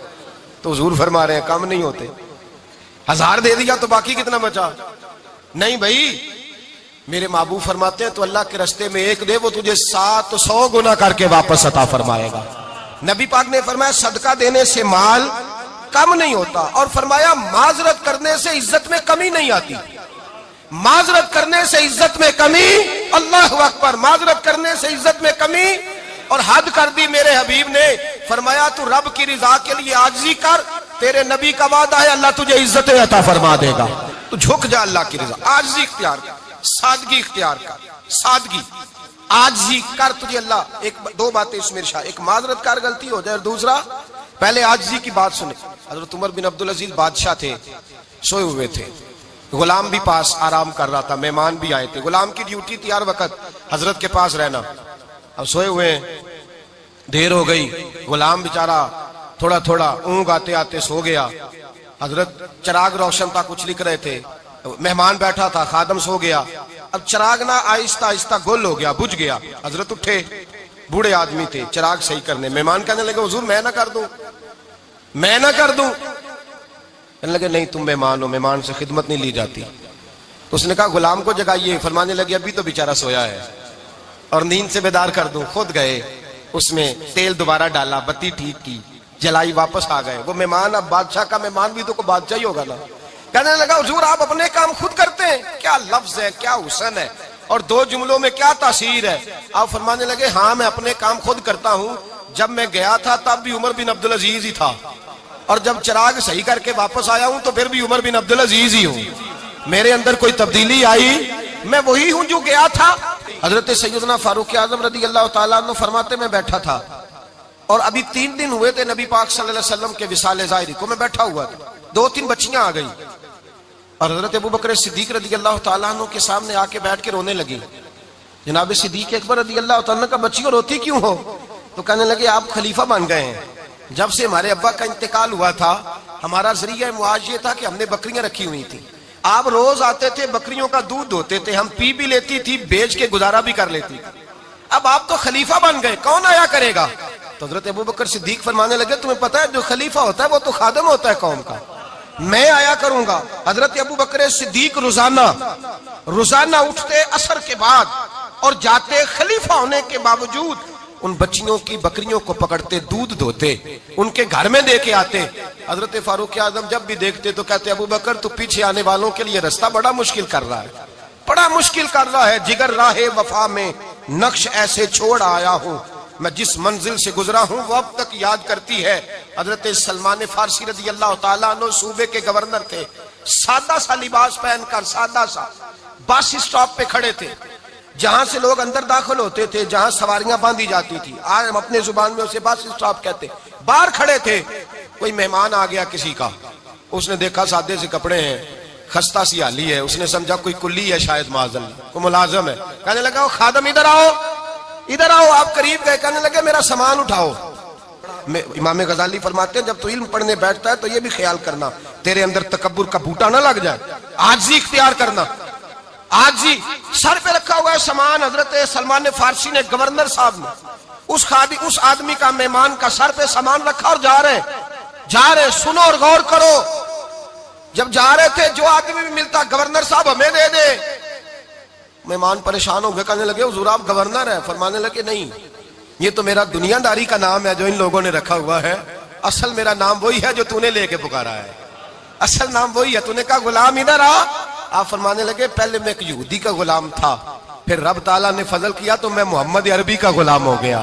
تو حضور فرما رہے ہیں کم نہیں ہوتے. 1000 دے دیا تو باقی کتنا بچا؟ نہیں بھائی، میرے محبوب فرماتے ہیں تو اللہ کے رستے میں 1 دے وہ تجھے 700 گنا کر کے واپس عطا فرمائے گا. نبی پاک نے فرمایا صدقہ دینے سے مال کم نہیں ہوتا، اور فرمایا معذرت کرنے سے عزت میں کمی نہیں آتی. معذرت کرنے سے عزت میں کمی، اللہ اکبر، معذرت کرنے سے عزت میں کمی. اور حد کر دی میرے حبیب نے، فرمایا تو رب کی رضا کے لیے عاجزی کر، تیرے نبی کا وعدہ ہے اللہ تجھے عزت عطا فرما دے گا. تو جھک جا اللہ کی رضا، عاجزی اختیار کر، سادگی اختیار کر، سادگی عاجزی کر، تجھے اللہ. 2 باتیں اس میں ارشاد، ایک معذرت کر غلطی ہو جائے، اور دوسرا پہلے عاجزی کی بات سنے. حضرت عمر بن عبدالعزیز بادشاہ تھے، سوئے ہوئے تھے، غلام بھی پاس آرام کر رہا تھا، مہمان بھی آئے تھے. غلام کی ڈیوٹی تھی ہر وقت حضرت کے پاس رہنا. اب سوئے ہوئے ہیں، دیر ہو گئی، غلام بیچارہ تھوڑا تھوڑا اونگ آتے آتے سو گیا. حضرت چراغ روشن تھا، کچھ لکھ رہے تھے، مہمان بیٹھا تھا، خادم سو گیا. اب چراغ نہ آہستہ آہستہ گل ہو گیا، بجھ گیا. حضرت اٹھے، بوڑھے آدمی تھے، چراغ صحیح کرنے. مہمان کہنے لگے حضور میں نہ کر دوں، میں نہ کر دوں. کہنے لگے نہیں تم مہمان ہو، مہمان سے خدمت نہیں لی جاتی. تو اس نے کہا غلام کو جگائیے. فرمانے لگے ابھی تو بیچارہ سویا ہے اور نیند سے بیدار کر دوں. خود گئے، اس میں تیل دوبارہ ڈالا، بتی ٹھیک کی، جلائی، واپس آ گئے. وہ مہمان اب بادشاہ کا مہمان بھی تو کوئی بادشاہ ہی ہوگا نا. کہنے لگا حضور آپ اپنے کام خود کرتے ہیں. کیا لفظ ہے، کیا حسن ہے، اور 2 جملوں میں کیا تاثیر ہے. آپ فرمانے لگے ہاں میں اپنے کام خود کرتا ہوں. جب میں گیا تھا تب بھی عمر بن عبدالعزیز ہی تھا، اور جب چراغ صحیح کر کے واپس آیا ہوں تو پھر بھی عمر بن عبدالعزیز ہی ہوں. میرے اندر کوئی تبدیلی آئی؟ میں وہی ہوں جو گیا تھا. حضرت سیدنا فاروق اعظم رضی اللہ تعالیٰ عنہ فرماتے میں بیٹھا تھا، اور ابھی 3 دن ہوئے تھے نبی پاک صلی اللہ علیہ وسلم کے وصال ظاہری کو. میں بیٹھا ہوا تھا، 2-3 بچیاں آ گئی، اور حضرت ابوبکر صدیق رضی اللہ تعالیٰ عنہ کے سامنے آ کے بیٹھ کے رونے لگی. جناب صدیق اکبر رضی اللہ تعالیٰ عنہ کا بچیوں روتی کیوں ہو؟ تو کہنے لگے آپ خلیفہ بن گئے ہیں. جب سے ہمارے ابا کا انتقال ہوا تھا ہمارا ذریعہ معاش یہ تھا کہ ہم نے بکریاں رکھی ہوئی تھیں. آپ روز آتے تھے، بکریوں کا دودھ دھوتے تھے، ہم پی بھی لیتی تھی، بیچ کے گزارا بھی کر لیتی تھی. اب آپ تو خلیفہ بن گئے، کون آیا کرے گا؟ تو حضرت ابوبکر صدیق فرمانے لگے تمہیں پتہ ہے جو خلیفہ ہوتا ہے وہ تو خادم ہوتا ہے قوم کا، میں آیا کروں گا. حضرت ابوبکر صدیق روزانہ اٹھتے عصر کے بعد اور جاتے، خلیفہ ہونے کے باوجود ان بچیوں کی بکریوں کو پکڑتے، دودھ دھوتے، ان کے گھر میں دے کے آتے. حضرت فاروق اعظم جب بھی دیکھتے تو کہتے ابوبکر تو پیچھے آنے والوں کے لیے رستہ بڑا مشکل کر رہا ہے، بڑا مشکل کر رہا ہے. جگر راہ وفا میں نقش ایسے چھوڑ آیا ہوں، میں جس منزل سے گزرا ہوں وہ اب تک یاد کرتی ہے. حضرت سلمان فارسی رضی اللہ تعالیٰ عنہ صوبے کے گورنر تھے، سادہ سا لباس پہن کر، سادہ سا، بس اسٹاپ پہ کھڑے تھے، جہاں سے لوگ اندر داخل ہوتے تھے، جہاں سواریاں باندھی جاتی تھی، آج ہم اپنے زبان میں اسے بس اسٹاپ کہتے. باہر کھڑے تھے، کوئی مہمان آ گیا کسی کا، اس نے دیکھا سادے سے کپڑے ہیں، خستہ سی حالی ہے، اس نے سمجھا کوئی کلی ہے، شاید معاذ اللہ کوئی ملازم ہے. کہنے لگا خادم ادھر آؤ، ادھر آؤ. آپ قریب گئے، کہنے لگے میرا سامان اٹھاؤ. امام غزالی فرماتے ہیں جب تو علم پڑھنے بیٹھتا ہے تو یہ بھی خیال کرنا تیرے اندر تکبر کا بوٹا نہ لگ جائے، عاجزی اختیار کرنا. عاجزی، سر پہ رکھا ہوا ہے سامان. حضرت سلمان فارسی نے، گورنر صاحب نے، اس آدمی کا، مہمان کا سر پہ سامان رکھا اور جا رہے. سنو اور غور کرو. جب جا رہے تھے جو آدمی بھی ملتا گورنر صاحب ہمیں دے دے. مہمان پریشان ہو گئے، کہنے لگے حضور آپ گورنر ہیں؟ فرمانے لگے نہیں، یہ تو میرا دنیا داری کا نام ہے جو ان لوگوں نے رکھا ہوا ہے، اصل میرا نام وہی ہے جو تو نے لے کے پکارا ہے، اصل نام وہی ہے. تو نے کہا غلام ادھر آ. آپ فرمانے لگے پہلے میں ایک یہودی کا غلام تھا، پھر رب تعالیٰ نے فضل کیا تو میں محمد عربی کا غلام ہو گیا.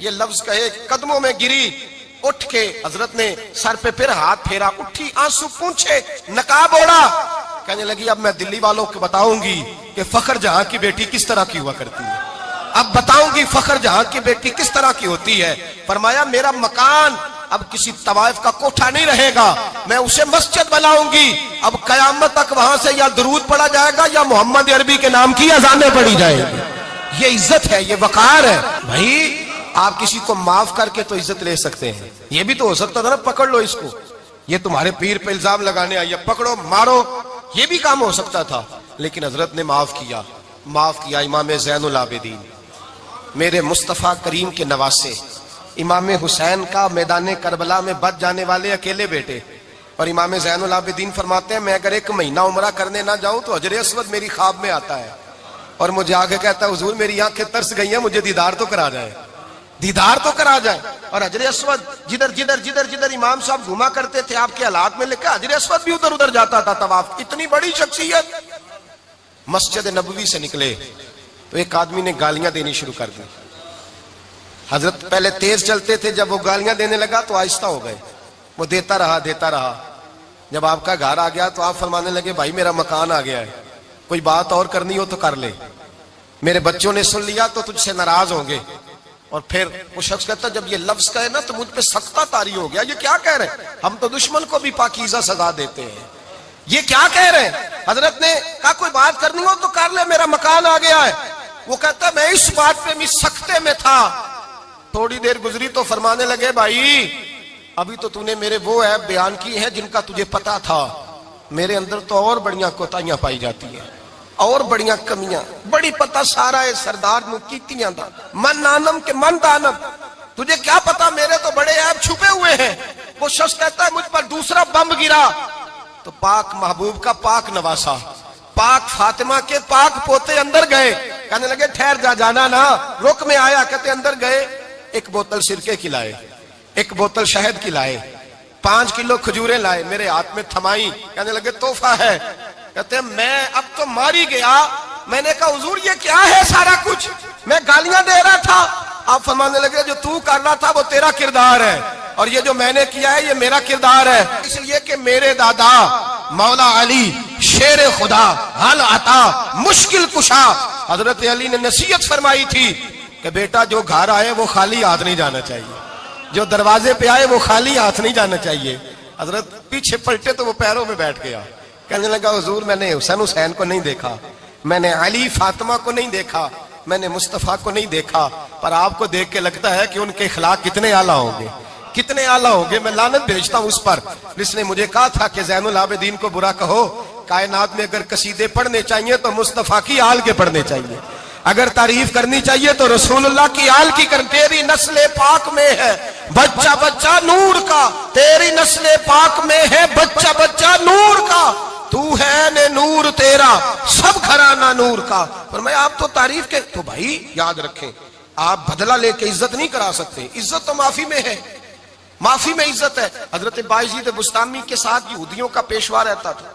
یہ لفظ کہے قدموں میں گری، اٹھ کے حضرت نے سر پہ پھر ہاتھ پھیرا، اٹھی آنسو پونچھے، نقاب اوڑا، کہنے لگی اب میں دلی والوں کو بتاؤں گی کہ فخر جہاں کی بیٹی کس طرح کی ہوا کرتی ہے، اب بتاؤں گی فخر جہاں کی بیٹی کس طرح کی ہوتی ہے۔ فرمایا میرا مکان اب کسی طوائف کا کوٹھا نہیں رہے گا، میں اسے مسجد بناؤں گی، اب قیامت تک وہاں سے یا درود پڑھا جائے گا یا محمد عربی کے نام کی اذانیں پڑھی جائے گی۔ یہ عزت ہے، یہ وقار ہے۔ بھائی آپ کسی کو معاف کر کے تو عزت لے سکتے ہیں، یہ بھی تو ہو سکتا تھا نا پکڑ لو اس کو، یہ تمہارے پیر پہ الزام لگانے آئی ہے، پکڑو مارو، یہ بھی کام ہو سکتا تھا، لیکن حضرت نے معاف کیا۔ معاف کیا امام زین العابدین، میرے مصطفیٰ کریم کے نواسے، امام حسین کا میدان کربلا میں بچ جانے والے اکیلے بیٹے، اور امام زین العابدین فرماتے ہیں میں اگر 1 مہینہ عمرہ کرنے نہ جاؤں تو حجر اسود میری خواب میں آتا ہے اور مجھے آگے کہتا ہے حضور میری آنکھیں ترس گئی ہیں، مجھے دیدار تو کرا جائے، دیدار تو کرا جائے۔ اور حجر اسود جدھر امام صاحب گھوما کرتے تھے آپ کے حالات میں لکھا حجر اسود بھی ادھر ادھر جاتا تھا طواف۔ اتنی بڑی شخصیت۔ مسجد نبوی سے نکلے تو ایک آدمی نے گالیاں دینی شروع کر دی۔ حضرت پہلے تیز چلتے تھے، جب وہ گالیاں دینے لگا تو آہستہ ہو گئے، وہ دیتا رہا۔ جب آپ کا گھر آ گیا تو آپ فرمانے لگے بھائی میرا مکان آ گیا ہے، کوئی بات اور کرنی ہو تو کر لے، میرے بچوں نے سن لیا تو تجھ سے ناراض ہوں گے۔ اور پھر وہ شخص کہتا جب یہ لفظ کہے نا تو مجھ پہ سختہ طاری ہو گیا، یہ کیا کہہ رہے ہیں؟ ہم تو دشمن کو بھی پاکیزہ سزا دیتے ہیں، یہ کیا کہہ رہے ہیں؟ حضرت نے کہا کوئی بات کرنی ہو تو کر لے، میرا مکان آ گیا ہے۔ وہ کہتا میں اس بات پہ بھی سختے میں تھا۔ تھوڑی دیر گزری تو فرمانے لگے بھائی ابھی تو نے میرے وہ عیب بیان کی ہیں جن کا تجھے پتا تھا، میرے اندر تو اور بڑیاں کوتاہیاں پائی جاتی ہیں، اور بڑیاں کمیاں، بڑی پتا سارا ہے سردار نو کیتیاں دا من نانم کے من دانم، تجھے کیا پتا میرے تو بڑے عیب چھپے ہوئے ہیں۔ وہ شخص کہتا ہے مجھ پر دوسرا بم گرا تو پاک محبوب کا پاک نواسا، پاک فاطمہ کے پاک پوتے اندر گئے، کہنے لگے ٹھہر جا، جانا نا، رک میں آیا، کہتے اندر گئے، 1 بوتل سرکے کی لائے، 1 بوتل شہد کی لائے، 5 کلو کھجوریں لائے، میرے ہاتھ میں تھمائی، کہنے لگے تحفہ ہے۔ کہتے ہیں میں اب تو ماری گیا، میں نے کہا حضور یہ کیا ہے سارا کچھ، میں گالیاں دے رہا تھا۔ آپ فرمانے لگے جو تو کر رہا تھا وہ تیرا کردار ہے اور یہ جو میں نے کیا ہے یہ میرا کردار ہے، اس لیے کہ میرے دادا مولا علی شیر خدا حل عطا مشکل کشا، حضرت علی نے نصیحت فرمائی تھی کہ بیٹا جو گھر آئے وہ خالی ہاتھ نہیں جانا چاہیے، جو دروازے پہ آئے وہ خالی ہاتھ نہیں جانا چاہیے۔ حضرت پیچھے پلٹے تو وہ پیروں میں بیٹھ گیا، کہنے لگا حضور میں نے حسین کو نہیں دیکھا، میں نے علی فاطمہ کو نہیں دیکھا، میں نے مصطفیٰ کو نہیں دیکھا، پر آپ کو دیکھ کے لگتا ہے کہ ان کے اخلاق کتنے اعلیٰ ہوں گے، کتنے اعلیٰ ہوں گے۔ میں لعنت بھیجتا ہوں اس پر جس نے مجھے کہا تھا کہ زین العابدین کو برا کہو، کائنات میں اگر قصیدے پڑھنے چاہیے تو مصطفیٰ کی آل کے پڑھنے چاہیے، اگر تعریف کرنی چاہیے تو رسول اللہ کی آل کی کر۔ تیری نسل پاک میں ہے بچہ بچہ نور کا، تیری نسل پاک میں ہے بچہ بچہ نور کا، تو ہے نے نور تیرا سب گھرانہ نور کا۔ فرمایا آپ تو تعریف کے تو بھائی یاد رکھیں آپ بدلہ لے کے عزت نہیں کرا سکتے، عزت تو معافی میں ہے، معافی میں عزت ہے۔ حضرت بایزید بستامی کے ساتھ یہودیوں کا پیشوا رہتا تھا،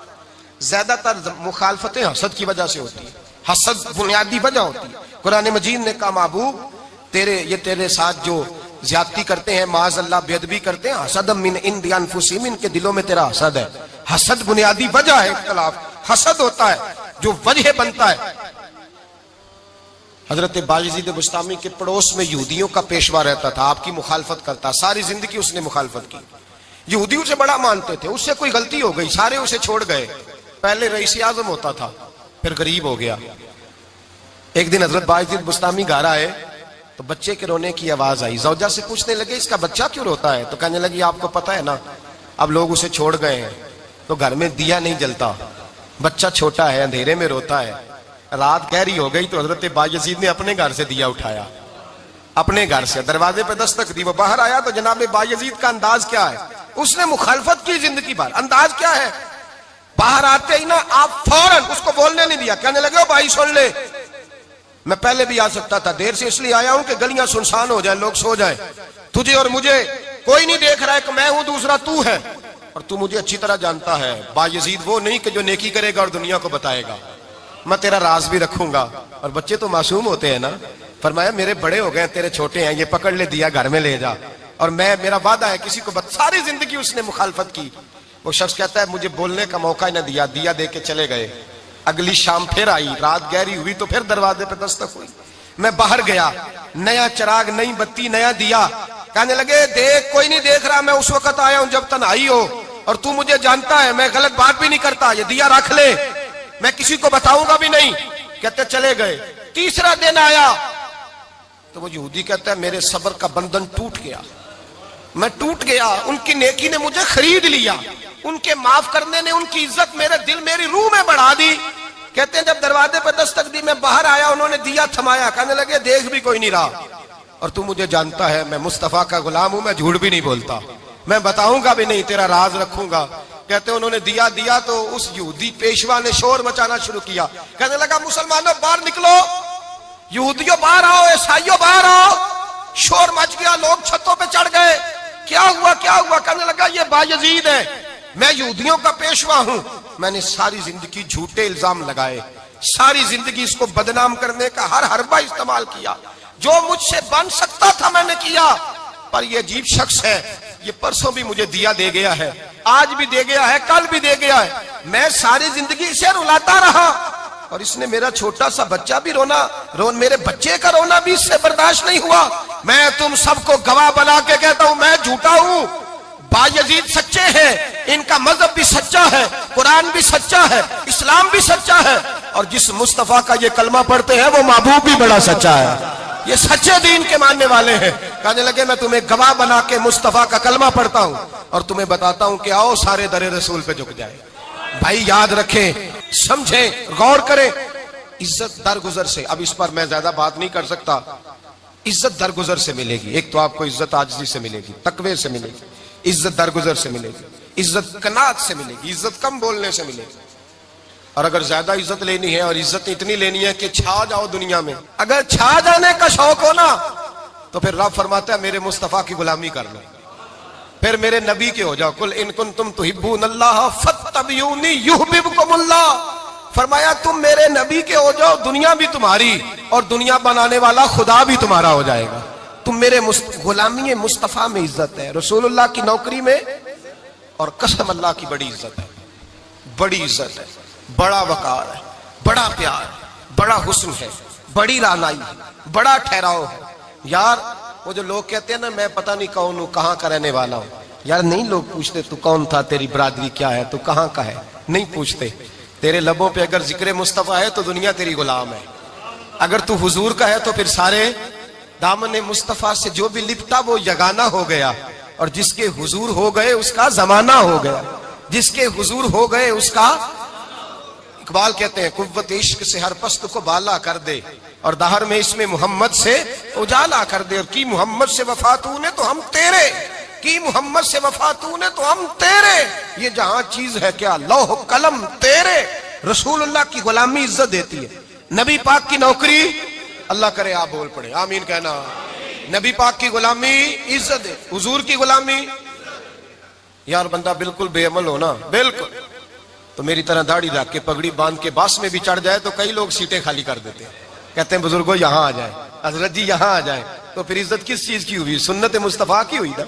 زیادہ تر مخالفتیں حسد کی وجہ سے ہوتی ہے، حسد بنیادی وجہ ہوتی ہے۔ قرآن مجید نے کہا محبوب یہ تیرے ساتھ جو زیادتی کرتے ہیں، معاذ اللہ بے ادبی کرتے ہیں، حسد من عند انفسہم، ان کے دلوں میں تیرا حسد ہے۔ حسد بنیادی وجہ ہے، اختلاف حسد ہوتا ہے جو وجہ بنتا ہے۔ حضرت بایزید بستامی کے پڑوس میں یہودیوں کا پیشوا رہتا تھا، آپ کی مخالفت کرتا، ساری زندگی اس نے مخالفت کی، یہودی اسے بڑا مانتے تھے، اس سے کوئی غلطی ہو گئی سارے اسے چھوڑ گئے، پہلے رئیس اعظم ہوتا تھا پھر غریب ہو گیا۔ ایک دن حضرت بایزید بستامی گھر آئے تو بچے کے رونے کی آواز آئی، زوجہ سے پوچھنے لگے اس کا بچہ کیوں روتا ہے؟ تو کہنے لگی آپ کو پتہ ہے نا اب لوگ اسے چھوڑ گئے ہیں تو گھر میں دیا نہیں جلتا، بچہ چھوٹا ہے اندھیرے میں روتا ہے۔ رات گہری ہو گئی تو حضرت بایزید نے اپنے گھر سے دیا اٹھایا، اپنے گھر سے دروازے پہ دستک دی، وہ باہر آیا تو جناب بایزید کا انداز کیا ہے، اس نے مخالفت کی زندگی بھر، انداز کیا ہے، باہر آتے ہی نا آپ فوراً اس کو بولنے نہیں دیا، کہنے لگے بھائی سن لے میں پہلے بھی آ سکتا تھا، دیر سے اس لیے آیا ہوں کہ گلیاں سنسان ہو جائیں، لوگ سو جائیں، تجھے اور مجھے کوئی نہیں دیکھ رہا ہے کہ میں ہوں دوسرا تو ہے، اور تو مجھے اچھی طرح جانتا ہے بایزید وہ نہیں کہ جو نیکی کرے گا اور دنیا کو بتائے گا، میں تیرا راز بھی رکھوں گا. اور بچے تو معصوم ہوتے ہیں نا. فرمایا میرے بڑے ہو گئے, تیرے چھوٹے ہیں, یہ پکڑ لے دیا گھر میں لے جا, اور میرا وعدہ ہے کسی کو ساری زندگی اس نے مخالفت کی. وہ شخص کہتا ہے مجھے بولنے کا موقع ہی نہ دیا, دیا دے کے چلے گئے. اگلی شام پھر آئی, رات گہری ہوئی تو پھر دروازے پہ دستک ہوئی. میں باہر گیا, نیا چراغ, نئی بتی, نیا دیا. کہنے لگے دیکھ کوئی نہیں دیکھ رہا, میں اس وقت آیا ہوں جب تنہائی ہو, اور تو مجھے جانتا ہے میں غلط بات بھی نہیں کرتا, یہ دیا رکھ لے, میں کسی کو بتاؤں گا بھی نہیں. کہتے چلے گئے. تیسرا دن آیا تو وہ یہودی کہتا ہے میرے صبر کا بندھن ٹوٹ گیا, میں ٹوٹ گیا. ان کی نیکی نے مجھے خرید لیا, ان کے معاف کرنے نے ان کی عزت میرے دل میری روح میں بڑھا دی. کہتے ہیں جب دروازے پہ دستک دی, میں باہر آیا, انہوں نے دیا تھمایا. کہنے لگے دیکھ بھی کوئی نہیں رہا, اور تو مجھے جانتا ہے میں مصطفیٰ کا غلام ہوں, میں جھوٹ بھی نہیں بولتا, میں بتاؤں گا بھی نہیں, تیرا راز رکھوں گا. کہتے ہیں انہوں نے دیا تو اس یہودی پیشوا نے شور مچانا شروع کیا. کہنے لگا مسلمانوں باہر نکلو, یہودیوں باہر آؤ, عیسائیوں باہر آؤ. شور مچ گیا, لوگ چھتوں پہ چڑھ گئے. کیا ہوا کیا ہوا؟ کہنے لگا یہ بایزید ہے, میں یہودیوں کا پیشوا ہوں. میں نے ساری زندگی جھوٹے الزام لگائے, ساری زندگی اس کو بدنام کرنے کا ہر حربہ استعمال کیا, جو مجھ سے بن سکتا تھا میں نے کیا. پر یہ عجیب شخص ہے, یہ پرسوں بھی مجھے دیا دے گیا ہے, آج بھی دے گیا ہے, کل بھی دے گیا ہے. میں ساری زندگی اسے رلاتا رہا, اور اس نے میرا چھوٹا سا بچہ بھی میرے بچے کا رونا بھی اس سے برداشت نہیں ہوا. میں تم سب کو گواہ بنا کے کہتا ہوں میں جھوٹا ہوں, بایزید سچے ہیں, ان کا مذہب بھی سچا ہے, قرآن بھی سچا ہے, اسلام بھی سچا ہے, اور جس مصطفیٰ کا یہ کلمہ پڑھتے ہیں وہ محبوب بھی بڑا سچا ہے, یہ سچے دین کے ماننے والے ہیں. کہنے لگے میں تمہیں گواہ بنا کے مصطفیٰ کا کلمہ پڑھتا ہوں اور تمہیں بتاتا ہوں کہ آؤ سارے در رسول پہ جھک جائے. بھائی یاد رکھیں, سمجھیں, غور کریں. عزت درگزر سے, اب اس پر میں زیادہ بات نہیں کر سکتا. عزت درگزر سے ملے گی. ایک تو آپ کو عزت عاجزی سے ملے گی, تقوی سے ملے گی, عزت درگزر سے ملے گی, عزت قناعت سے ملے گی, عزت کم بولنے سے ملے گی. اور اگر زیادہ عزت لینی ہے, اور عزت اتنی لینی ہے کہ چھا جاؤ دنیا میں, اگر چھا جانے کا شوق ہو نا, تو پھر رب فرماتا ہے میرے مصطفیٰ کی غلامی کر لو, پھر میرے نبی کے ہو جاؤ. قل ان کنتم تحبون اللہ فاتبعونی یحببکم اللہ. فرمایا تم میرے نبی کے ہو جاؤ, دنیا بھی تمہاری, اور دنیا بنانے والا خدا بھی تمہارا ہو جائے گا. تم میرے غلامی مصطفیٰ میں عزت ہے, رسول اللہ کی نوکری میں, اور قسم اللہ کی بڑی عزت ہے, بڑی عزت ہے, بڑا وقار ہے, بڑا پیار ہے, بڑا حسن ہے, بڑی رعنائی ہے, بڑا ٹھہراؤ ہے. یار وہ جو لوگ کہتے ہیں نا میں پتہ نہیں کون ہوں, کہاں کا رہنے والا ہوں, یار نہیں لوگ پوچھتے تو کون تھا, تیری برادری کیا ہے, تو کہاں کا ہے, نہیں پوچھتے. تیرے لبوں پہ اگر ذکر مصطفیٰ ہے تو دنیا تیری غلام ہے, اگر تو حضور کا ہے تو پھر سارے دامن مصطفیٰ سے جو بھی لپٹا وہ یگانہ ہو گیا, اور جس کے حضور ہو گئے اس کا زمانہ ہو گیا, جس کے حضور ہو گئے اس کا. اقبال کہتے ہیں قوت عشق سے ہر پست کو بالا کر دے, اور دہر میں اس میں محمد سے اجالا کر دے. اور کی محمد سے وفا تو نے تو ہم تیرے, کی محمد سے وفا تو نے تو ہم تیرے. یہ جہاں چیز ہے کیا لوح قلم تیرے. رسول اللہ کی غلامی عزت دیتی ہے, نبی پاک کی نوکری, اللہ کرے آپ بول پڑے آمین کہنا, نبی پاک کی غلامی عزت دے, حضور کی غلامی. یار بندہ بالکل بے عمل ہونا, بالکل, تو میری طرح داڑھی رکھ کے پگڑی باندھ کے باس میں بھی چڑھ جائے تو کئی لوگ سیٹیں خالی کر دیتے ہیں, کہتے ہیں بزرگوں یہاں آ جائے, حضرت جی یہاں آ جائے. تو پھر عزت کس چیز کی ہوئی؟ سنت مصطفیٰ کی ہوئی نا,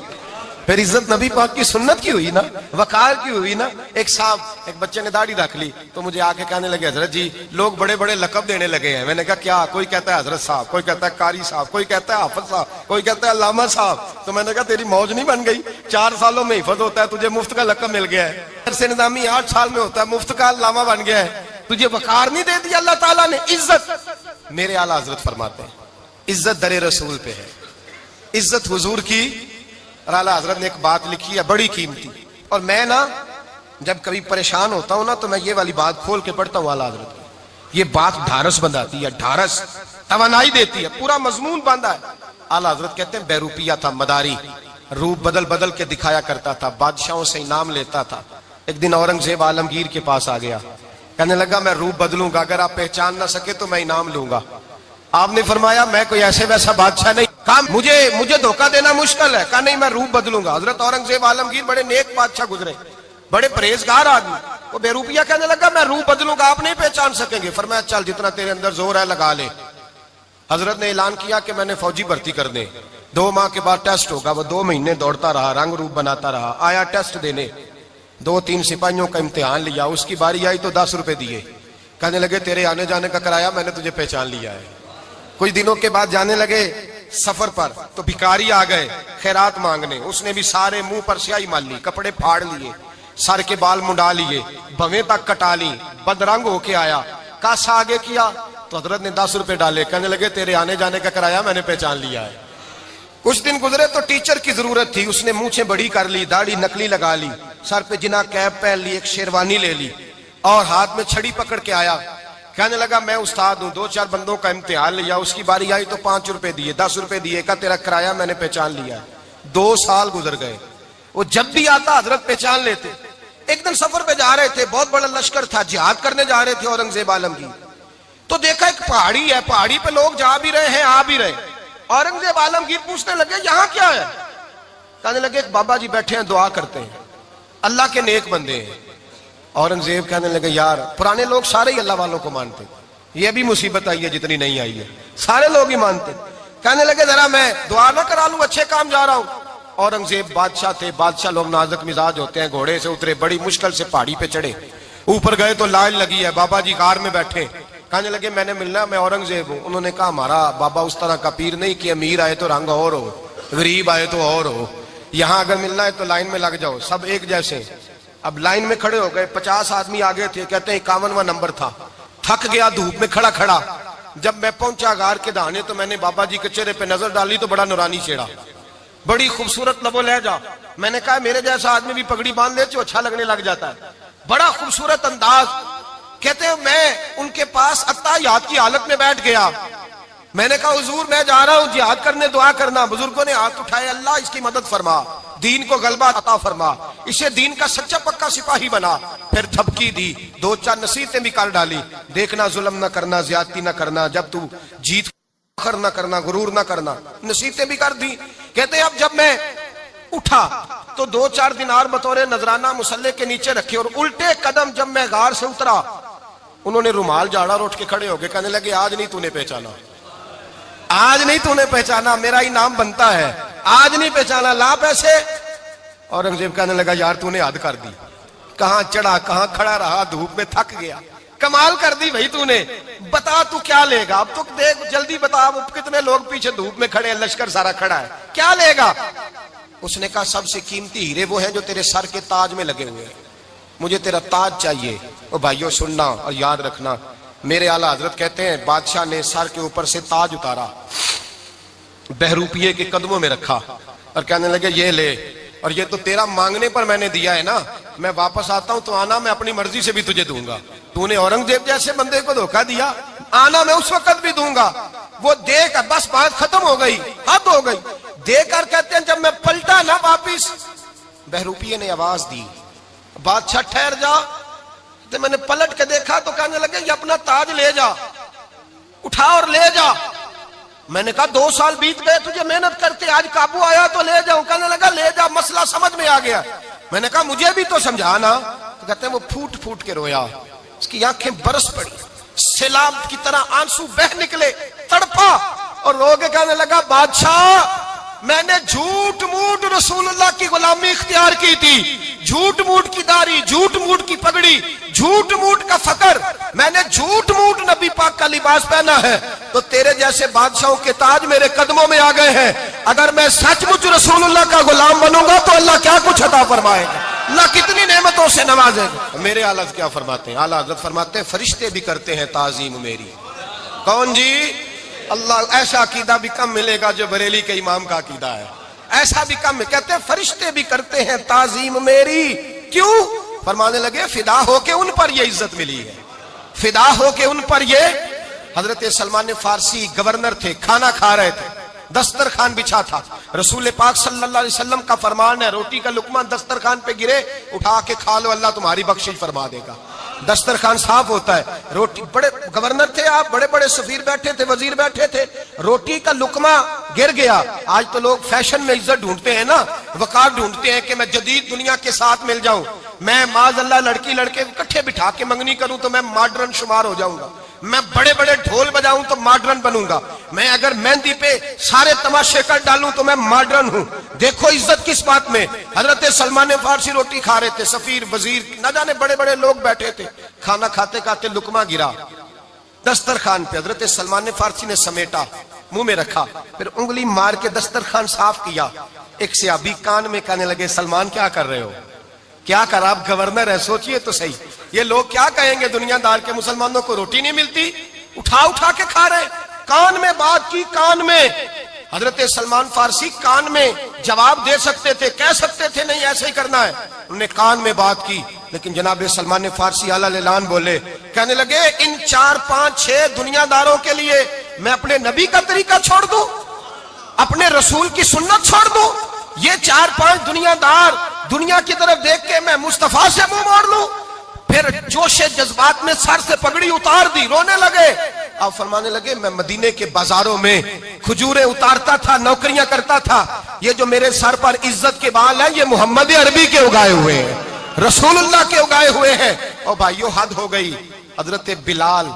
پھر عزت نبی پاک کی سنت کی ہوئی نا, وقار کی ہوئی نا. ایک صاحب, ایک بچے نے داڑھی رکھ لی تو مجھے آ کے کہنے لگے حضرت جی لوگ بڑے بڑے لقب دینے لگے ہیں. میں نے کہا کیا؟ کوئی کہتا ہے حضرت صاحب, کوئی کہتا ہے قاری صاحب, کوئی کہتا ہے حافظ صاحب, کوئی کہتا ہے علامہ صاحب. تو میں نے کہا تیری موج نہیں بن گئی, 4 سالوں میں حفظ ہوتا ہے, تجھے مفت کا لقب مل گیا ہے. سے نظامی 8 سال میں ہوتا ہے, مفت کا علامہ بن گیا ہے, تجھے وقار نہیں دے دیا اللہ تعالیٰ نے. عزت میرے اعلیٰ حضرت فرماتے ہیں عزت در رسول پہ ہے, عزت حضور کی. اور اعلیٰ حضرت نے ایک بات لکھی ہے بڑی قیمتی, اور میں نا جب کبھی پریشان ہوتا ہوں نا تو میں یہ والی بات کھول کے پڑھتا ہوں اعلیٰ حضرت کی. یہ بات ڈھارس بندھاتی ہے, ڈھارس توانائی دیتی ہے, پورا مضمون باندھا ہے. اعلیٰ حضرت کہتے ہیں بیروپیہ تھا مداری, روپ بدل بدل کے دکھایا کرتا تھا, بادشاہوں سے انعام لیتا تھا. ایک دن اورنگزیب عالمگیر کے پاس آ گیا, کہنے لگا میں روپ بدلوں گا, اگر آپ پہچان نہ سکے تو میں انعام لوں گا. آپ نے فرمایا میں کوئی ایسے ویسا بادشاہ نہیں, کہا مجھے دھوکہ دینا مشکل ہے, کہا نہیں میں روپ بدلوں گا. حضرت اورنگزیب عالمگیر بڑے نیک بادشاہ گزرے, بڑے پرہیزگار آدمی. وہ بے روپیہ کہنے لگا میں روح بدلوں گا آپ نہیں پہچان سکیں گے. فرمایا چل جتنا تیرے اندر زور ہے لگا لے. حضرت نے اعلان کیا کہ میں نے فوجی بھرتی کر دیں. 2 ماہ کے بعد ٹیسٹ ہوگا. وہ 2 مہینے دوڑتا رہا, رنگ روپ بناتا رہا. آیا ٹیسٹ دینے, 2-3 سپاہیوں کا امتحان لیا. اس کی باری آئی تو 10 روپے دیے. کہنے لگے تیرے آنے جانے کا کرایہ میں نے تجھے پہچان لیا ہے. کچھ دنوں کے بعد جانے لگے سفر پر تو بھکاری آ گئے خیرات مانگنے. اس نے بھی سارے منہ پر سیاہی مال لی, کپڑے پھاڑ لیے, سر کے بال منڈا لیے, بھویں تک کٹا لی, بدرنگ ہو کے آیا. کاسا آگے کیا تو حضرت نے 10 روپے ڈالے. کہنے لگے تیرے آنے جانے کا کرایہ میں نے پہچان لیا ہے. کچھ دن گزرے تو ٹیچر کی ضرورت تھی. اس نے مونچھیں بڑی کر لی, داڑھی نکلی لگا لی, سر پہ جنا کیپ پہن لی, ایک شیروانی لے لی اور ہاتھ میں چھڑی پکڑ کے آیا. کہنے لگا میں استاد ہوں, 2-4 بندوں کا امتحان لیا. اس کی باری آئی تو 5 روپے دیے, 10 روپے دیے. کہا تیرا کرایہ میں نے پہچان لیا ہے. 2 سال گزر گئے. وہ جب بھی آتا حضرت پہچان لیتے. ایک دن سفر پہ جا رہے تھے, بہت بڑا لشکر تھا, جہاد کرنے جا رہے تھے اورنگزیب عالمگیر. تو دیکھا ایک پہاڑی ہے, پہاڑی پہ لوگ جا بھی رہے ہیں آ بھی رہے. اورنگزیب عالمگیر پوچھنے لگے یہاں کیا ہے؟ کہنے لگے ایک بابا جی بیٹھے ہیں دعا کرتے ہیں, اللہ کے نیک بندے ہیں. اورنگزیب کہنے لگے یار پرانے لوگ سارے ہی اللہ والوں کو مانتے, یہ بھی مصیبت آئی ہے جتنی نہیں آئی ہے, سارے لوگ ہی مانتے. کہنے لگے ذرا میں دعا نہ کرا لوں, اچھے کام جا رہا ہوں. اورنگزیب بادشاہ تھے, بادشاہ لوگ نازک مزاج ہوتے ہیں. گھوڑے سے اترے, بڑی مشکل سے پہاڑی پہ چڑھے, اوپر گئے تو لائن لگی ہے. بابا جی غار میں بیٹھے. کہنے لگے میں نے ملنا, میں اورنگزیب ہوں. انہوں نے کہا ہمارا بابا اس طرح کا پیر نہیں کہ امیر آئے تو رنگ اور ہو, غریب آئے تو اور ہو. یہاں اگر ملنا ہے تو لائن میں لگ جاؤ, سب ایک جیسے. اب لائن میں کھڑے ہو گئے, 50 آدمی آگے تھے. کہتے ہیں 51واں نمبر تھا. تھک گیا دھوپ میں کھڑا کھڑا. جب میں پہنچا غار کے دہانے تو میں نے بابا جی کے چہرے پہ نظر ڈالی تو بڑا نورانی چہرہ, بڑی خوبصورت لب و لہجہ. میں نے کہا میرے جیسا آدمی بھی پگڑی باندھ لے تو اچھا لگنے لگ جاتا ہے, بڑا خوبصورت انداز. کہتے ہیں میں ان کے پاس اتحیات کی حالت میں بیٹھ گیا. میں نے کہا حضور میں جا رہا ہوں جہاد کرنے, دعا کرنا. بزرگوں نے ہاتھ اٹھائے, اللہ اس کی مدد فرما, دین کو غلبہ عطا فرما, اسے دین کا سچا پکا سپاہی بنا. پھر تھپکی دی, 2-4 نصیحتیں بھی کر ڈالی. دیکھنا ظلم نہ کرنا, زیادتی نہ کرنا, جب تو جیت فخر نہ کرنا, غرور نہ کرنا. نصیحتیں بھی کر دی. کہتے ہیں اب جب میں اٹھا تو 2-4 دینار بطور نذرانہ مسلح کے نیچے رکھے, اور الٹے قدم جب میں غار سے اترا انہوں نے رومال جھاڑا اور اٹھ کے کھڑے ہو گئے. کہنے لگے آج نہیں تو نے پہچانا, آج نہیں تو نے پہچانا, میرا ہی نام بنتا ہے, آج نہیں پہچانا, لا پیسے. اورنگزیب کہنے لگا یار تو نے حد کر دی, کہاں چڑھا کہاں کھڑا رہا, دھوپ میں تھک گیا, کمال کر دی بھائی تو نے. بتا تو کیا لے گا, اب تو دیکھ جلدی بتا, اب کتنے لوگ پیچھے دھوپ میں کھڑے ہیں, لشکر سارا کھڑا ہے, کیا لے گا؟ اس نے کہا سب سے قیمتی ہیرے وہ ہیں جو تیرے سر کے تاج میں لگے ہوئے ہیں, مجھے تیرا تاج چاہیے. او بھائیو سننا اور یاد رکھنا, میرے اعلیٰ حضرت کہتے ہیں بادشاہ نے سر کے اوپر سے تاج اتارا, بہروپیے کے قدموں میں رکھا اور کہنے لگے یہ لے, اور یہ تو تیرا مانگنے پر میں نے دیا ہے نا, میں واپس آتا ہوں تو آنا میں اپنی مرضی سے بھی تجھے دوں گا. تو نے اورنگزیب جیسے بندے کو دھوکہ دیا, آنا میں اس وقت بھی دوں گا. وہ دے کر بس بات ختم ہو گئی, حد ہو گئی. دے کر کہتے ہیں جب میں پلٹا نا واپس, بہروپیے نے آواز دی بادشاہ ٹھہر جا. تو میں نے پلٹ کے دیکھا تو کہنے لگے یہ اپنا تاج لے جا, اٹھا اور لے جا. میں نے کہا 2 سال بیت گئے تجھے محنت کرتے, آج قابو آیا تو لے جاؤں. کہنے لگا لے جا, مسئلہ سمجھ میں آ گیا. میں نے کہا مجھے بھی تو سمجھانا. تو کہتے ہیں وہ پھوٹ پھوٹ کے رویا, اس کی آنکھیں برس پڑی, سیلاب کی طرح آنسو بہ نکلے, تڑپا اور رو کے کہنے لگا بادشاہ میں نے جھوٹ موٹ رسول اللہ کی غلامی اختیار کی تھی, جھوٹ موٹ کی داڑھی, جھوٹ موٹ کی پگڑی, جھوٹ موٹ کا فقر, میں نے جھوٹ موٹ نبی پاک کا لباس پہنا ہے, تو تیرے جیسے بادشاہوں کے تاج میرے قدموں میں آ گئے ہیں. اگر میں سچ مچ رسول اللہ کا غلام بنوں گا تو اللہ کیا کچھ عطا فرمائے گا, اللہ کتنی نعمتوں سے نوازے گا. میرے اعلیٰ حضرت کیا فرماتے ہیں, اعلیٰ حضرت فرماتے ہیں فرشتے بھی کرتے ہیں تعظیم میری. کون جی؟ اللہ. ایسا عقیدہ بھی کم ملے گا جو بریلی کے امام کا عقیدہ ہے, ایسا بھی کم. کہتے ہیں فرشتے بھی کرتے ہیں تعظیم میری. کیوں؟ فرمانے لگے فدا ہو کے ان پر یہ عزت ملی ہے, فدا ہو کے ان پر یہ. حضرت سلمان فارسی گورنر تھے, کھانا کھا رہے تھے, دسترخوان بچھا تھا. رسول پاک صلی اللہ علیہ وسلم کا فرمان ہے روٹی کا لقمہ دسترخوان پہ گرے اٹھا کے کھا لو, اللہ تمہاری بخشش فرما دے گا. دسترخوان صاف ہوتا ہے. روٹی, بڑے گورنر تھے آپ, بڑے بڑے سفیر بیٹھے تھے, وزیر بیٹھے تھے, روٹی کا لقمہ گر گیا. آج تو لوگ فیشن میں عزت ڈھونڈتے ہیں نا, وقار ڈھونڈتے ہیں کہ میں جدید دنیا کے ساتھ مل جاؤں. میں معاذ اللہ لڑکی لڑکے اکٹھے بٹھا کے منگنی کروں تو میں ماڈرن شمار ہو جاؤں گا، میں بڑے بڑے ڈھول بجاؤں تو ماڈرن بنوں گا، میں اگر مہندی پہ سارے تماشے کر ڈالوں تو میں ماڈرن ہوں۔ دیکھو عزت کس بات میں، حضرت سلمان فارسی روٹی کھا رہے تھے، سفیر وزیر نہ جانے بڑے بڑے لوگ بیٹھے تھے، کھانا کھاتے کھاتے لقمہ گرا دسترخوان پہ، حضرت سلمان فارسی نے سمیٹا منہ میں رکھا، پھر انگلی مار کے دسترخوان صاف کیا۔ ایک صحابی کان میں کہنے لگے سلمان کیا کر رہے ہو، کیا کر، آپ گورنر ہے، سوچئے تو صحیح، یہ لوگ کیا کہیں گے دنیا دار کے مسلمانوں کو روٹی نہیں ملتی، اٹھا اٹھا کے کھا رہے، کان میں بات کی، کان میں۔ حضرت سلمان فارسی کان میں جواب دے سکتے تھے، کہہ سکتے تھے نہیں ایسے ہی کرنا ہے، انہوں نے کان میں بات کی، لیکن جناب سلمان فارسی اعلیٰ اعلان بولے، کہنے لگے ان 4 5 6 دنیا داروں کے لیے میں اپنے نبی کا طریقہ چھوڑ دوں، اپنے رسول کی سنت چھوڑ دوں، یہ 4 5 دنیا دار دنیا کی طرف دیکھ کے میں مصطفیٰ سے منہ موڑ لوں؟ پھر جوش جذبات میں سر سے پگڑی اتار دی، رونے لگے۔ آپ فرمانے لگے میں مدینے کے بازاروں میں کھجوریں اتارتا تھا، نوکریاں کرتا تھا، یہ جو میرے سر پر عزت کے بال ہیں یہ محمد عربی کے اگائے ہوئے ہیں، رسول اللہ کے اگائے ہوئے ہیں۔ اور بھائیو حد ہو گئی، حضرت بلال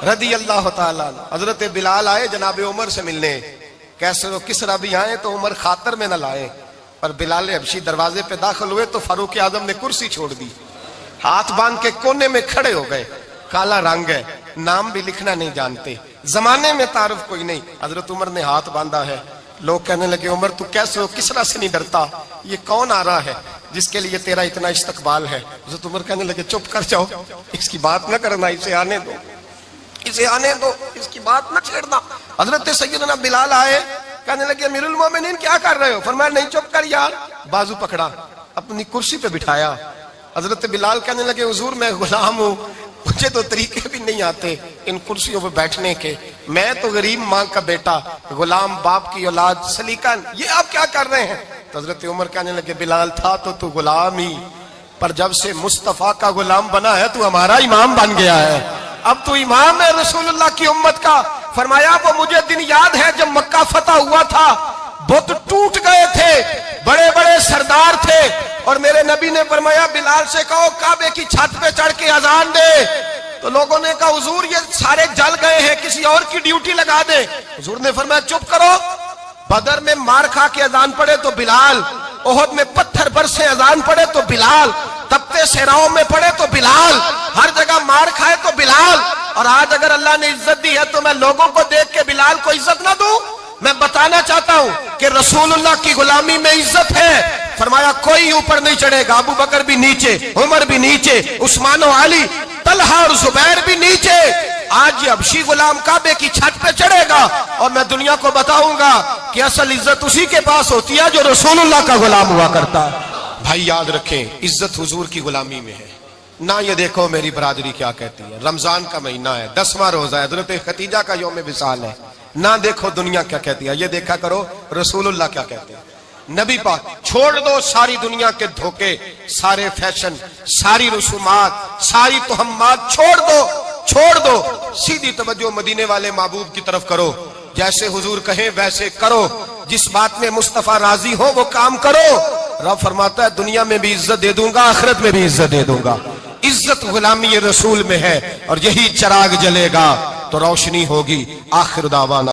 رضی اللہ تعالیٰ عنہ، حضرت بلال آئے جناب عمر سے ملنے، کیسے وہ کس طرح بھی آئے تو عمر خاطر میں نہ لائے، پر بلال حبشی دروازے پہ داخل ہوئے تو فاروق اعظم نے کرسی چھوڑ دی، ہاتھ باندھ کے کونے میں کھڑے ہو گئے، کالا رنگ ہے، نام بھی لکھنا نہیں جانتے، زمانے میں تعارف کوئی نہیں، حضرت عمر نے ہاتھ باندھا ہے، لوگ کہنے لگے عمر تو کیسے ہو، کس طرح سے نہیں ڈرتا، یہ کون آ رہا ہے جس کے لیے تیرا اتنا استقبال ہے؟ حضرت عمر کہنے لگے چپ کر جاؤ، اس کی بات نہ کرنا، اسے آنے دو، اسے آنے دو، اس کی بات نہ چھیڑنا۔ حضرت سیدنا بلال آئے، کہنے لگے امیر المومنین کیا کر رہے ہو؟ فرمایا نہیں چپ کر یار، بازو پکڑا، اپنی کرسی پہ بٹھایا۔ حضرت بلال کہنے لگے حضور میں غلام ہوں، مجھے تو طریقے بھی نہیں آتے ان کرسیوں پہ بیٹھنے کے، میں تو غریب ماں کا بیٹا، غلام باپ کی اولاد، سلیقہ، یہ آپ کیا کر رہے ہیں؟ تو حضرت عمر کہنے لگے بلال تھا تو غلام ہی، پر جب سے مصطفیٰ کا غلام بنا ہے تو ہمارا امام بن گیا ہے، اب تو امام ہے رسول اللہ کی امت کا۔ فرمایا وہ مجھے دن یاد ہے جب مکہ فتح ہوا تھا، بت ٹوٹ گئے تھے، بڑے بڑے سردار تھے، اور میرے نبی نے فرمایا بلال سے کہو کعبے کی چھت پہ چڑھ کے اذان دے، تو لوگوں نے کہا حضور یہ سارے جل گئے ہیں، کسی اور کی ڈیوٹی لگا دے۔ حضور نے فرمایا چپ کرو، بدر میں مار کھا کے اذان پڑے تو بلال، احد میں پتھر برسے اذان پڑے تو بلال، تپتے صحراؤں میں پڑے تو بلال، ہر جگہ مار کھائے تو بلال، اور آج اگر اللہ نے عزت دی ہے تو میں لوگوں کو دیکھ کے بلال کو عزت نہ دوں؟ میں بتانا چاہتا ہوں کہ رسول اللہ کی غلامی میں عزت ہے۔ فرمایا کوئی اوپر نہیں چڑھے گا، ابو بکر بھی نیچے، عمر بھی نیچے، عثمان و علی، طلحہ اور زبیر بھی نیچے۔ آج یہ حبشی غلام کعبے کی چھت پہ چڑھے گا اور میں دنیا کو بتاؤں گا کہ اصل عزت اسی کے پاس ہوتی ہے جو رسول اللہ کا غلام ہوا کرتا ہے۔ بھائی یاد رکھیں عزت حضور کی غلامی میں ہے، نہ یہ دیکھو میری برادری کیا کہتی ہے، رمضان کا مہینہ ہے، 10واں روزہ ہے، حضرت خدیجہ کا یوم وصال ہے، نہ دیکھو دنیا کیا کہتی ہے، یہ دیکھا کرو رسول اللہ کیا کہتے ہیں۔ نبی پاک چھوڑ دو ساری دنیا کے دھوکے، سارے فیشن، ساری رسومات، ساری تہمات چھوڑ دو، سیدھی توجہ مدینے والے محبوب کی طرف کرو، جیسے حضور کہیں ویسے کرو، جس بات میں مصطفیٰ راضی ہو وہ کام کرو۔ رب فرماتا ہے دنیا میں بھی عزت دے دوں گا، آخرت میں بھی عزت دے دوں گا۔ عزت غلامی رسول میں ہے، اور یہی چراغ جلے گا تو روشنی ہوگی۔ آخر دعوانا